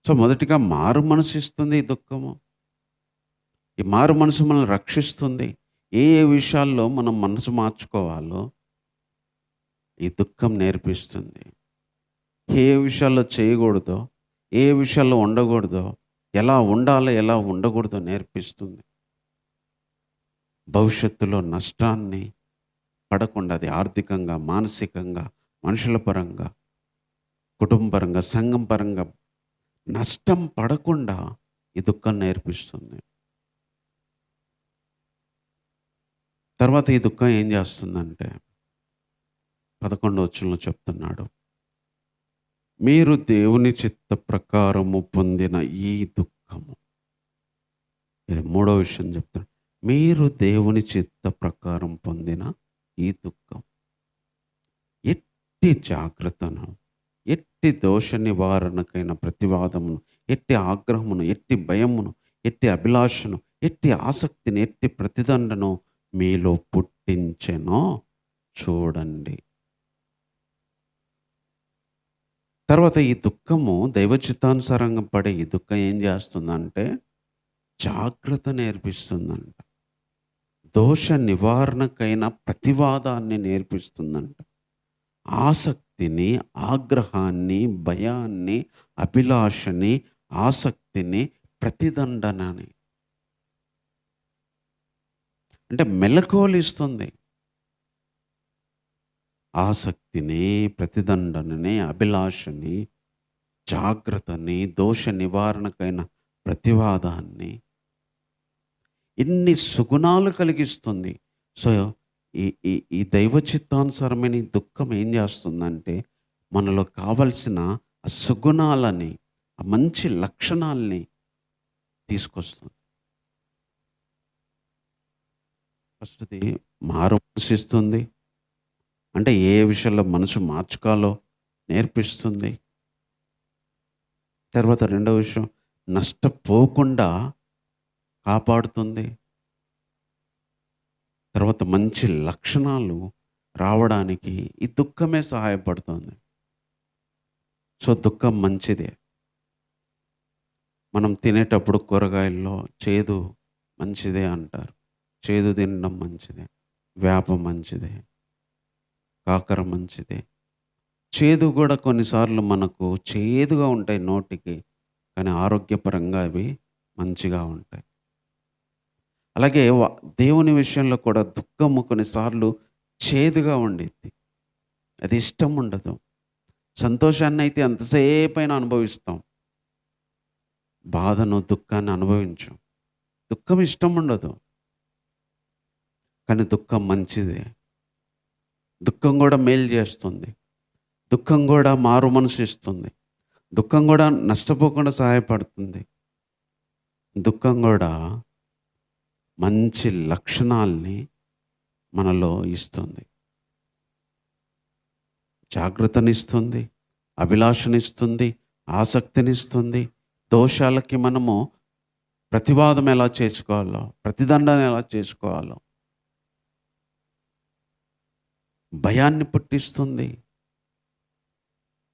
సో మొదటిగా మారు మనసు ఇస్తుంది ఈ దుఃఖము. ఈ మారు మనసు మనల్ని రక్షిస్తుంది. ఏ ఏ విషయాల్లో మనం మనసు మార్చుకోవాలో ఈ దుఃఖం నేర్పిస్తుంది. ఏ విషయాల్లో చేయకూడదో, ఏ విషయాల్లో ఉండకూడదో, ఎలా ఉండాలో ఎలా ఉండకూడదో నేర్పిస్తుంది. భవిష్యత్తులో నష్టాన్ని పడకుండా, అది ఆర్థికంగా, మానసికంగా, మనుషుల పరంగా, కుటుంబపరంగా, సంఘం పరంగా నష్టం పడకుండా ఈ దుఃఖం నేర్పిస్తుంది. తర్వాత ఈ దుఃఖం ఏం చేస్తుందంటే 11వ వచనంలో చెప్తున్నాడు, మీరు దేవుని చిత్త ప్రకారము పొందిన ఈ దుఃఖము. ఇది 3వ విషయం చెప్తాను. మీరు దేవుని చిత్త ప్రకారం పొందిన ఈ దుఃఖం ఎట్టి జాగ్రత్తను, ఎట్టి దోష నివారణకైన ప్రతివాదమును, ఎట్టి ఆగ్రహమును, ఎట్టి భయమును, ఎట్టి అభిలాషను, ఎట్టి ఆసక్తిని, ఎట్టి ప్రతిదండను మీలో పుట్టించెనో చూడండి. తర్వాత ఈ దుఃఖము దైవ చిత్తానుసారంగా పడే ఈ దుఃఖం ఏం చేస్తుందంటే జాగ్రత్త నేర్పిస్తుందంట. దోష నివారణకైన ప్రతివాదాన్ని నేర్పిస్తుందంట. ఆసక్తిని, ఆగ్రహాన్ని, భయాన్ని, అభిలాషని, ఆసక్తిని, ప్రతిదండనని అంటే మెలకువలిస్తుంది. ఆసక్తిని, ప్రతిదండనని, అభిలాషని, జాగ్రత్తని, దోష నివారణకైన ప్రతివాదాన్ని, ఇన్ని సుగుణాలు కలిగిస్తుంది. సో, ఈ ఈ ఈ దైవ చిత్తానుసారమైన ఈ దుఃఖం ఏం చేస్తుందంటే, మనలో కావలసిన ఆ సుగుణాలని, ఆ మంచి లక్షణాల్ని తీసుకొస్తుంది. ఫస్ట్‌ది మారు మనసిస్తుంది. అంటే ఏ విషయంలో మనసు మార్చుకోవాలో నేర్పిస్తుంది. తర్వాత రెండో విషయం నష్టపోకుండా కాపాడుతుంది. తర్వాత మంచి లక్షణాలు రావడానికి ఈ దుఃఖమే సహాయపడుతుంది. సో, దుఃఖం మంచిదే. మనం తినేటప్పుడు కూరగాయల్లో చేదు మంచిదే అంటారు. చేదు తినడం మంచిదే. వేప మంచిదే. కాకర మంచిదే. చేదు కూడా కొన్నిసార్లు మనకు చేదుగా ఉంటాయి నోటికి. కానీ ఆరోగ్యపరంగా అవి మంచిగా ఉంటాయి. అలాగే దేవుని విషయంలో కూడా దుఃఖము కొన్నిసార్లు చేదుగా ఉండిద్ది. అది ఇష్టం ఉండదు. సంతోషాన్నయితే ఎంతసేపైనా అనుభవిస్తాం. బాధను, దుఃఖాన్ని అనుభవించం. దుఃఖం ఇష్టం ఉండదు. కానీ దుఃఖం మంచిదే. దుఃఖం కూడా మేలు చేస్తుంది. దుఃఖం కూడా మారు మనసు ఇస్తుంది. దుఃఖం కూడా నష్టపోకుండా సహాయపడుతుంది. దుఃఖం కూడా మంచి లక్షణాల్ని మనలో ఇస్తుంది. జాగ్రత్తనిస్తుంది, అభిలాషనిస్తుంది, ఆసక్తినిస్తుంది. దోషాలకి మనము ప్రతివాదం ఎలా చేసుకోవాలో, ప్రతిదండన ఎలా చేసుకోవాలో, భయాన్ని పుట్టిస్తుంది.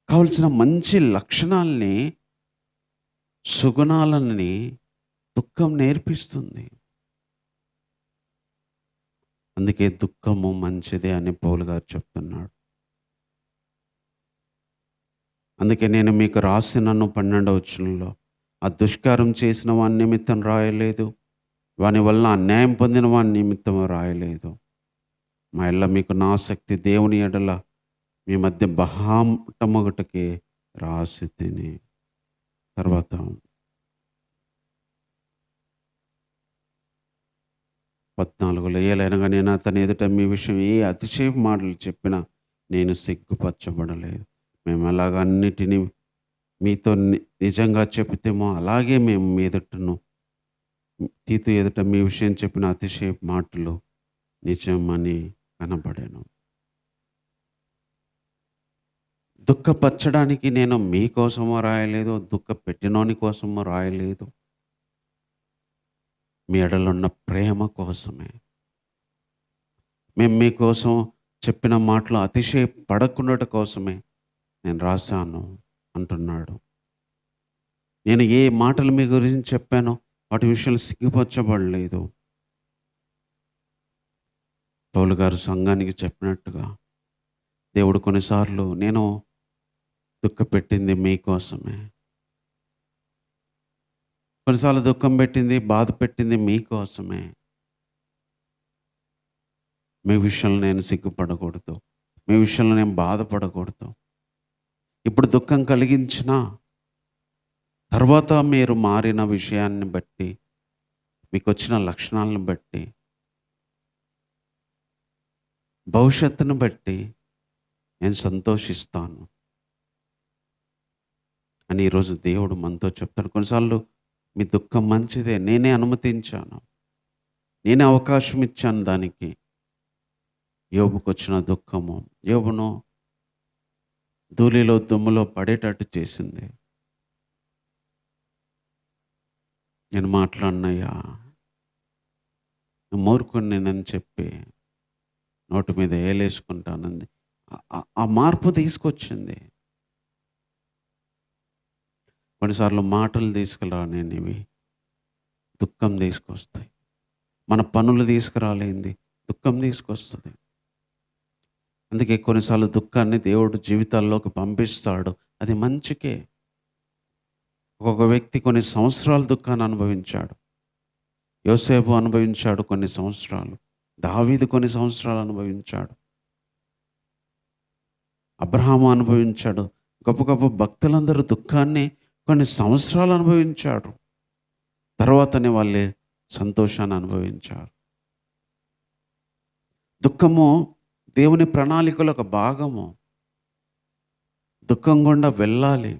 కావలసిన మంచి లక్షణాల్ని, సుగుణాలని దుఃఖం నేర్పిస్తుంది. అందుకే దుఃఖము మంచిదే అని పౌలు గారు చెప్తున్నాడు. అందుకే నేను మీకు రాసినను 12వ వచనంలో ఆ దుష్కారం చేసిన వాని నిమిత్తం రాయలేదు, వాని వల్ల అన్యాయం పొందిన వాని నిమిత్తం రాయలేదు. మా ఎల్ల మీకు నా ఆసక్తి దేవుని ఎడల మీ మధ్య బహాటమొగటకే రాసి తిని. తర్వాత 14లో ఏలైనగా నేను అతని ఎదుట మీ విషయం ఏ అతిశయపు మాటలు చెప్పినా నేను సిగ్గుపరచబడలేదు. మేము అలాగ అన్నిటినీ మీతో నిజంగా చెబితేమో అలాగే మేము మీ ఎదుటను తీతు ఎదుట మీ విషయం చెప్పిన అతిశయపు మాటలు నిజమని కనబడాను. దుఃఖపరచడానికి నేను మీకోసమో రాయలేదు, దుఃఖ పెట్టినోని కోసమో రాయలేదు. మీ ఎడలున్న ప్రేమ కోసమే. మేము మీకోసం చెప్పిన మాటలు అతిశయపడకుండాట కోసమే నేను రాశాను అంటున్నాడు. నేను ఏ మాటలు మీ గురించి చెప్పానో వాటి విషయంలో సిగ్గుపరచబడలేదు. పౌలు గారు సంఘానికి చెప్పినట్టుగా దేవుడు కొన్నిసార్లు నేను దుఃఖపెట్టింది మీకోసమే, కొన్నిసార్లు దుఃఖం పెట్టింది, బాధ పెట్టింది మీకోసమే. మీ విషయంలో నేను సిగ్గుపడకూడదు, మీ విషయంలో నేను బాధపడకూడదు. ఇప్పుడు దుఃఖం కలిగించిన తర్వాత మీరు మారిన విషయాన్ని బట్టి, మీకు వచ్చిన లక్షణాలను బట్టి, భవిష్యత్తును బట్టి నేను సంతోషిస్తాను అని ఈరోజు దేవుడు మనతో చెప్తాడు. కొన్నిసార్లు మీ దుఃఖం మంచిదే, నేనే అనుమతించాను, నేనే అవకాశం ఇచ్చాను దానికి. యోబుకు వచ్చిన దుఃఖము యోబును ధూళిలో దుమ్ములో పడేటట్టు చేసింది. నేను మాట్లాడినయ్యా, మూర్ఖుని నేనని చెప్పి నోటి మీద ఏలేసుకుంటానంది. ఆ మార్పు తీసుకొచ్చింది. కొన్నిసార్లు మాటలు తీసుకురాలేనివి దుఃఖం తీసుకొస్తాయి. మన పనులు తీసుకురాలేనిది దుఃఖం తీసుకొస్తుంది. అందుకే కొన్నిసార్లు దుఃఖాన్ని దేవుడు జీవితాల్లోకి పంపిస్తాడు. అది మంచికే. ఒక్కొక్క వ్యక్తి కొన్ని సంవత్సరాలు దుఃఖాన్ని అనుభవించాడు. యోసేపు అనుభవించాడు కొన్ని సంవత్సరాలు. దావీదు కొన్ని సంవత్సరాలు అనుభవించాడు. అబ్రహాము అనుభవించాడు. గొప్ప గొప్ప భక్తులందరూ దుఃఖాన్ని కొన్ని సంవత్సరాలు అనుభవించారు. తర్వాతనే వాళ్ళే సంతోషాన్ని అనుభవించారు. దుఃఖము దేవుని ప్రణాళికలో ఒక భాగము. దుఃఖం గుండా వెళ్ళాలి.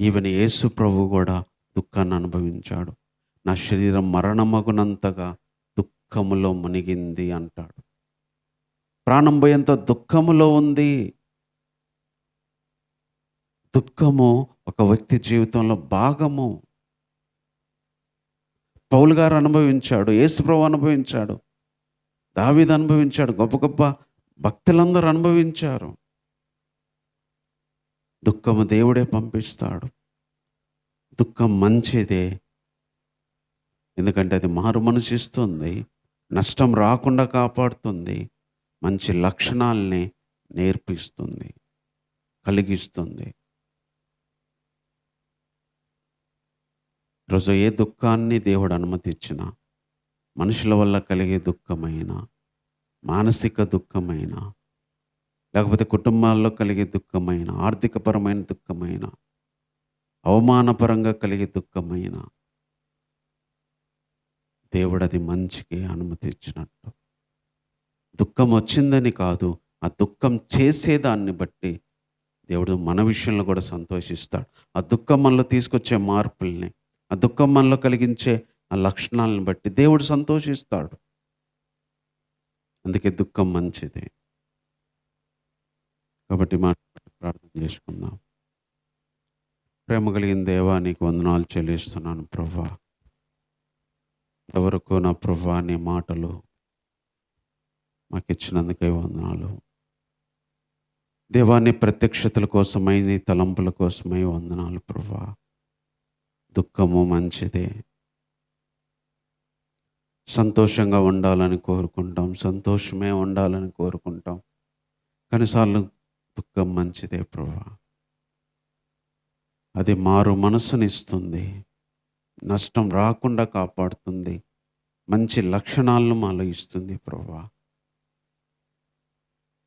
ఈవెన్ యేసు ప్రభు కూడా దుఃఖాన్ని అనుభవించాడు. నా శరీరం మరణమగునంతగా దుఃఖములో మునిగింది అంటాడు. ప్రాణం పోయేంత దుఃఖములో ఉంది. దుఃఖము ఒక వ్యక్తి జీవితంలో భాగము. పౌలు గారు అనుభవించాడు, యేసు ప్రభు అనుభవించాడు, దావీదు అనుభవించాడు, గొప్ప గొప్ప భక్తులందరూ అనుభవించారు. దుఃఖము దేవుడే పంపిస్తాడు. దుఃఖం మంచిదే. ఎందుకంటే అది మారు మనసు ఇస్తుంది, నష్టం రాకుండా కాపాడుతుంది, మంచి లక్షణాలని నేర్పిస్తుంది, కలిగిస్తుంది. ఈరోజు ఏ దుఃఖాన్ని దేవుడు అనుమతించినా, మనుషుల వల్ల కలిగే దుఃఖమైనా, మానసిక దుఃఖమైనా, లేకపోతే కుటుంబాల్లో కలిగే దుఃఖమైన, ఆర్థికపరమైన దుఃఖమైన, అవమానపరంగా కలిగే దుఃఖమైన, దేవుడు అది మంచికి అనుమతించినట్టు. దుఃఖం వచ్చిందని కాదు, ఆ దుఃఖం చేసేదాన్ని బట్టి దేవుడు మన విషయంలో కూడా సంతోషిస్తాడు. ఆ దుఃఖం మనలో తీసుకొచ్చే మార్పుల్ని, ఆ దుఃఖం మనలో కలిగించే ఆ లక్షణాలను బట్టి దేవుడు సంతోషిస్తాడు. అందుకే దుఃఖం మంచిది. కాబట్టి ప్రార్థన చేసుకుందాం. ప్రేమ కలిగిన దేవా, నీకు వందనాలు చెల్లిస్తున్నాను ప్రభువా. ఇంతవరకు నా ప్రభువా నీ మాటలు మాకు ఇచ్చినందుకే వందనాలు దేవా. నీ ప్రత్యక్షతల కోసమై, నీ తలంపుల కోసమై వందనాలు ప్రభువా. దుఃఖము మంచిదే. సంతోషంగా ఉండాలని కోరుకుంటాం, సంతోషమే ఉండాలని కోరుకుంటాం. కొన్నిసార్లు దుఃఖం మంచిదే ప్రభువా. అది మారు మనసునిస్తుంది, నష్టం రాకుండా కాపాడుతుంది, మంచి లక్షణాలను మాలో ఇస్తుంది ప్రభువా.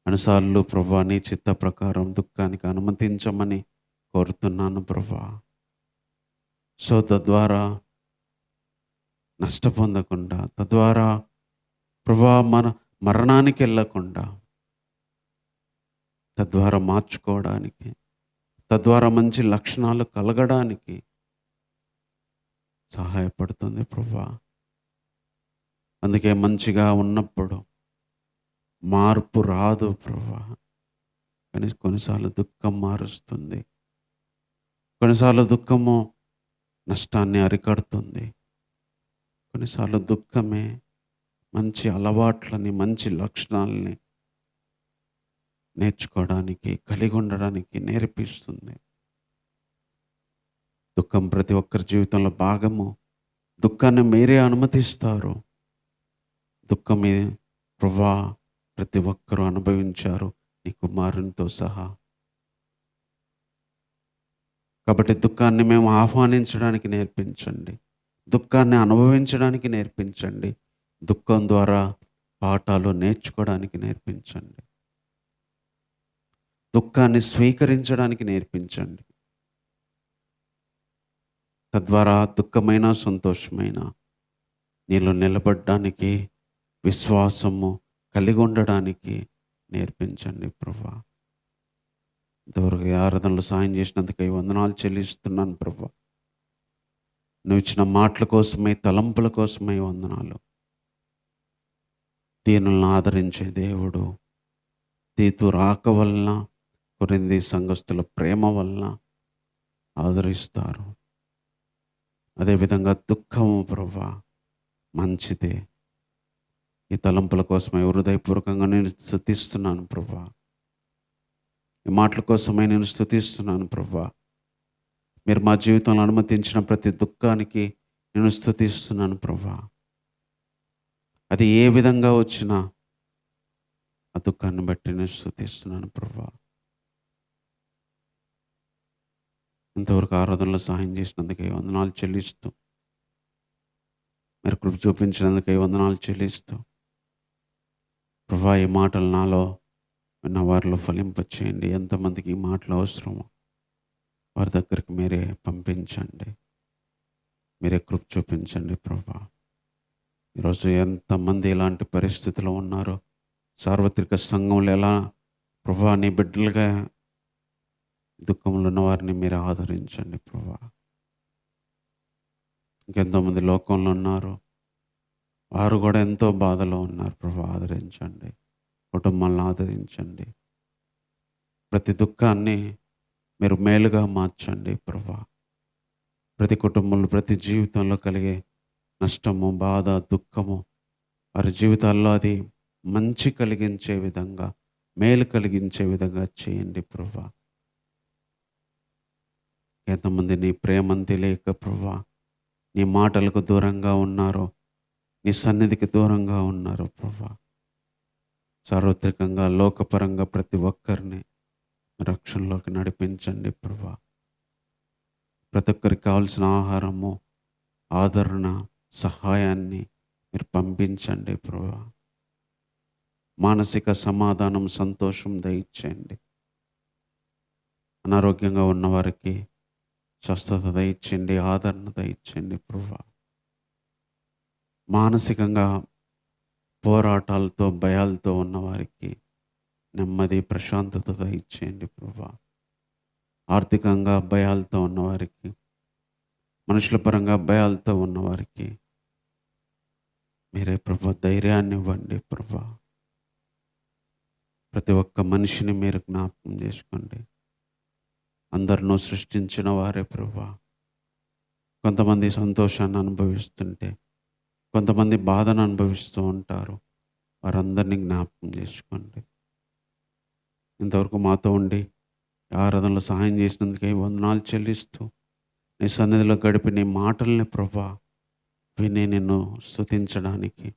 కొన్నిసార్లు ప్రభువా నీ చిత్త ప్రకారం దుఃఖానికి అనుమతించమని కోరుతున్నాను ప్రభువా. సో తద్వారా నష్టపొందకుండా, తద్వారా ప్రభువా మరణానికి వెళ్ళకుండా, తద్వారా మార్చుకోవడానికి, తద్వారా మంచి లక్షణాలు కలగడానికి సహాయపడుతుంది ప్రభువా. అందుకే మంచిగా ఉన్నప్పుడు మార్పు రాదు ప్రభువా. కానీ కొన్నిసార్లు దుఃఖం మారుస్తుంది. కొన్నిసార్లు దుఃఖము నష్టాన్ని అరికడుతుంది. కొన్నిసార్లు దుఃఖమే మంచి అలవాట్లని, మంచి లక్షణాలని నేర్చుకోవడానికి, కలిగి ఉండడానికి నేర్పిస్తుంది. దుఃఖం ప్రతి ఒక్కరి జీవితంలో భాగము. దుఃఖాన్ని మీరే అనుమతిస్తారు. దుఃఖమే ప్రభువా ప్రతి ఒక్కరూ అనుభవించారు, నీ కుమారునితో సహా. కాబట్టి దుఃఖాన్ని మేము ఆహ్వానించడానికి నేర్పించండి, దుఃఖాన్ని అనుభవించడానికి నేర్పించండి, దుఃఖం ద్వారా పాఠాలు నేర్చుకోవడానికి నేర్పించండి, దుఃఖాన్ని స్వీకరించడానికి నేర్పించండి. తద్వారా దుఃఖమైన, సంతోషమైన నీలో నిలబడడానికి, విశ్వాసము కలిగి ఉండడానికి నేర్పించండి ప్రభువా. ఇంతవరకు ఆరాధనలు సాయం చేసినందుకై వందనాలు చెల్లిస్తున్నాను ప్రభువా. నువ్వు ఇచ్చిన మాటల కోసమై, తలంపుల కోసమై వందనాలు. దీనులను ఆదరించే దేవుడు, తీతు రాక వలన, కొరింథీ సంఘస్థుల ప్రేమ వలన ఆదరిస్తారు. అదేవిధంగా దుఃఖము ప్రభువా మంచిదే. ఈ తలంపుల కోసమై హృదయపూర్వకంగా నేను స్తుతిస్తున్నాను ప్రభువా. ఈ మాటల కోసమై నేను స్తుతిస్తున్నాను ప్రభువా. మీరు మా జీవితంలో అనుమతించిన ప్రతి దుఃఖానికి నేను స్తుతిస్తున్నాను ప్రభా. అది ఏ విధంగా వచ్చినా ఆ దుఃఖాన్ని బట్టి నేను స్తుతిస్తున్నాను ప్రభా. ఇంతవరకు ఆరాధనలో సహాయం చేసినందుకే వందనాలు చెల్లిస్తూ, మీరు కృప చూపించినందుకే వందనాలు చెల్లిస్తూ, ప్రభా ఈ మాటలు నాలో విన్న వారిలో ఫలింపచేయండి. ఎంతమందికి ఈ మాటలు అవసరమో వారి దగ్గరికి మీరే పంపించండి. మీరే కృప చూపించండి ప్రభా. ఈరోజు ఎంతమంది ఇలాంటి పరిస్థితిలో ఉన్నారో, సార్వత్రిక సంఘంలో ఎలా ప్రభా నీ బిడ్డలుగా దుఃఖంలో ఉన్న వారిని మీరు ఆదరించండి ప్రభా. ఇంకెంతోమంది లోకంలో ఉన్నారు, వారు కూడా ఎంతో బాధలో ఉన్నారు ప్రభా. ఆదరించండి, కుటుంబాలను ఆదరించండి. ప్రతి దుఃఖాన్ని మీరు మేలుగా మార్చండి ప్రభా. ప్రతి కుటుంబంలో, ప్రతి జీవితంలో కలిగే నష్టము, బాధ, దుఃఖము వారి జీవితాల్లో అది మంచి కలిగించే విధంగా, మేలు కలిగించే విధంగా చేయండి ప్రభా. ఎంతమంది నీ ప్రేమను తెలియక ప్రభా నీ మాటలకు దూరంగా ఉన్నారో, నీ సన్నిధికి దూరంగా ఉన్నారు ప్రభా. సార్వత్రికంగా లోకపరంగా ప్రతి ఒక్కరిని రక్షణలోకి నడిపించండి ప్రభా. ప్రతి ఒక్కరికి కావాల్సిన ఆహారము, ఆదరణ, సహాయాన్ని మీరు పంపించండి ప్రభా. మానసిక సమాధానం, సంతోషం దయచేయండి. అనారోగ్యంగా ఉన్నవారికి స్వస్థత దయచేయండి, ఆదరణ దయచేయండి ప్రభా. మానసికంగా పోరాటాలతో, భయాలతో ఉన్నవారికి నెమ్మది, ప్రశాంతత దయచేయండి ప్రభా. ఆర్థికంగా భయాలతో ఉన్నవారికి, మనుషుల పరంగా భయాలతో ఉన్నవారికి మీరే ప్రభా ధైర్యాన్ని ఇవ్వండి ప్రభా. ప్రతి ఒక్క మనిషిని మీరు జ్ఞాపకం చేసుకోండి. అందరినూ సృష్టించిన వారే ప్రభా. కొంతమంది సంతోషాన్ని అనుభవిస్తుంటే, కొంతమంది బాధను అనుభవిస్తూ ఉంటారు. వారందరినీ జ్ఞాపకం చేసుకోండి. ఇంతవరకు మాతో ఉండి ఆరాధనలో సహాయం చేసినందుకే వందనాలు చెల్లిస్తూ, నీ సన్నిధిలో గడిపి నీ మాటల్ని ప్రభా విని నిన్ను స్తుతించడానికి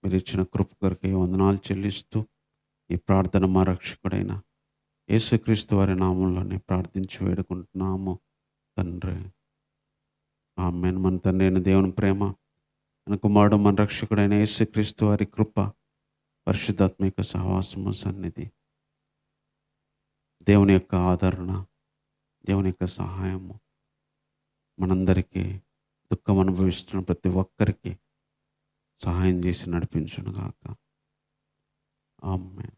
మీరు ఇచ్చిన కృప కొరకే వందనాలు చెల్లిస్తూ, ఈ ప్రార్థన మా రక్షకుడైన యేసుక్రీస్తు వారి నామంలోనే ప్రార్థించి వేడుకుంటున్నాము తండ్రి. ఆమేన్. మన తండ్రి అయిన దేవుని ప్రేమ, మన కుమారుడు మన రక్షకుడైన యేసుక్రీస్తు వారి కృప, పరిశుద్ధాత్మిక సహవాసము, సన్నిధి, దేవుని యొక్క ఆదరణ, దేవుని యొక్క సహాయము మనందరికీ, దుఃఖం అనుభవిస్తున్న ప్రతి ఒక్కరికి సహాయం చేసి నడిపించును గాక. ఆమేన్.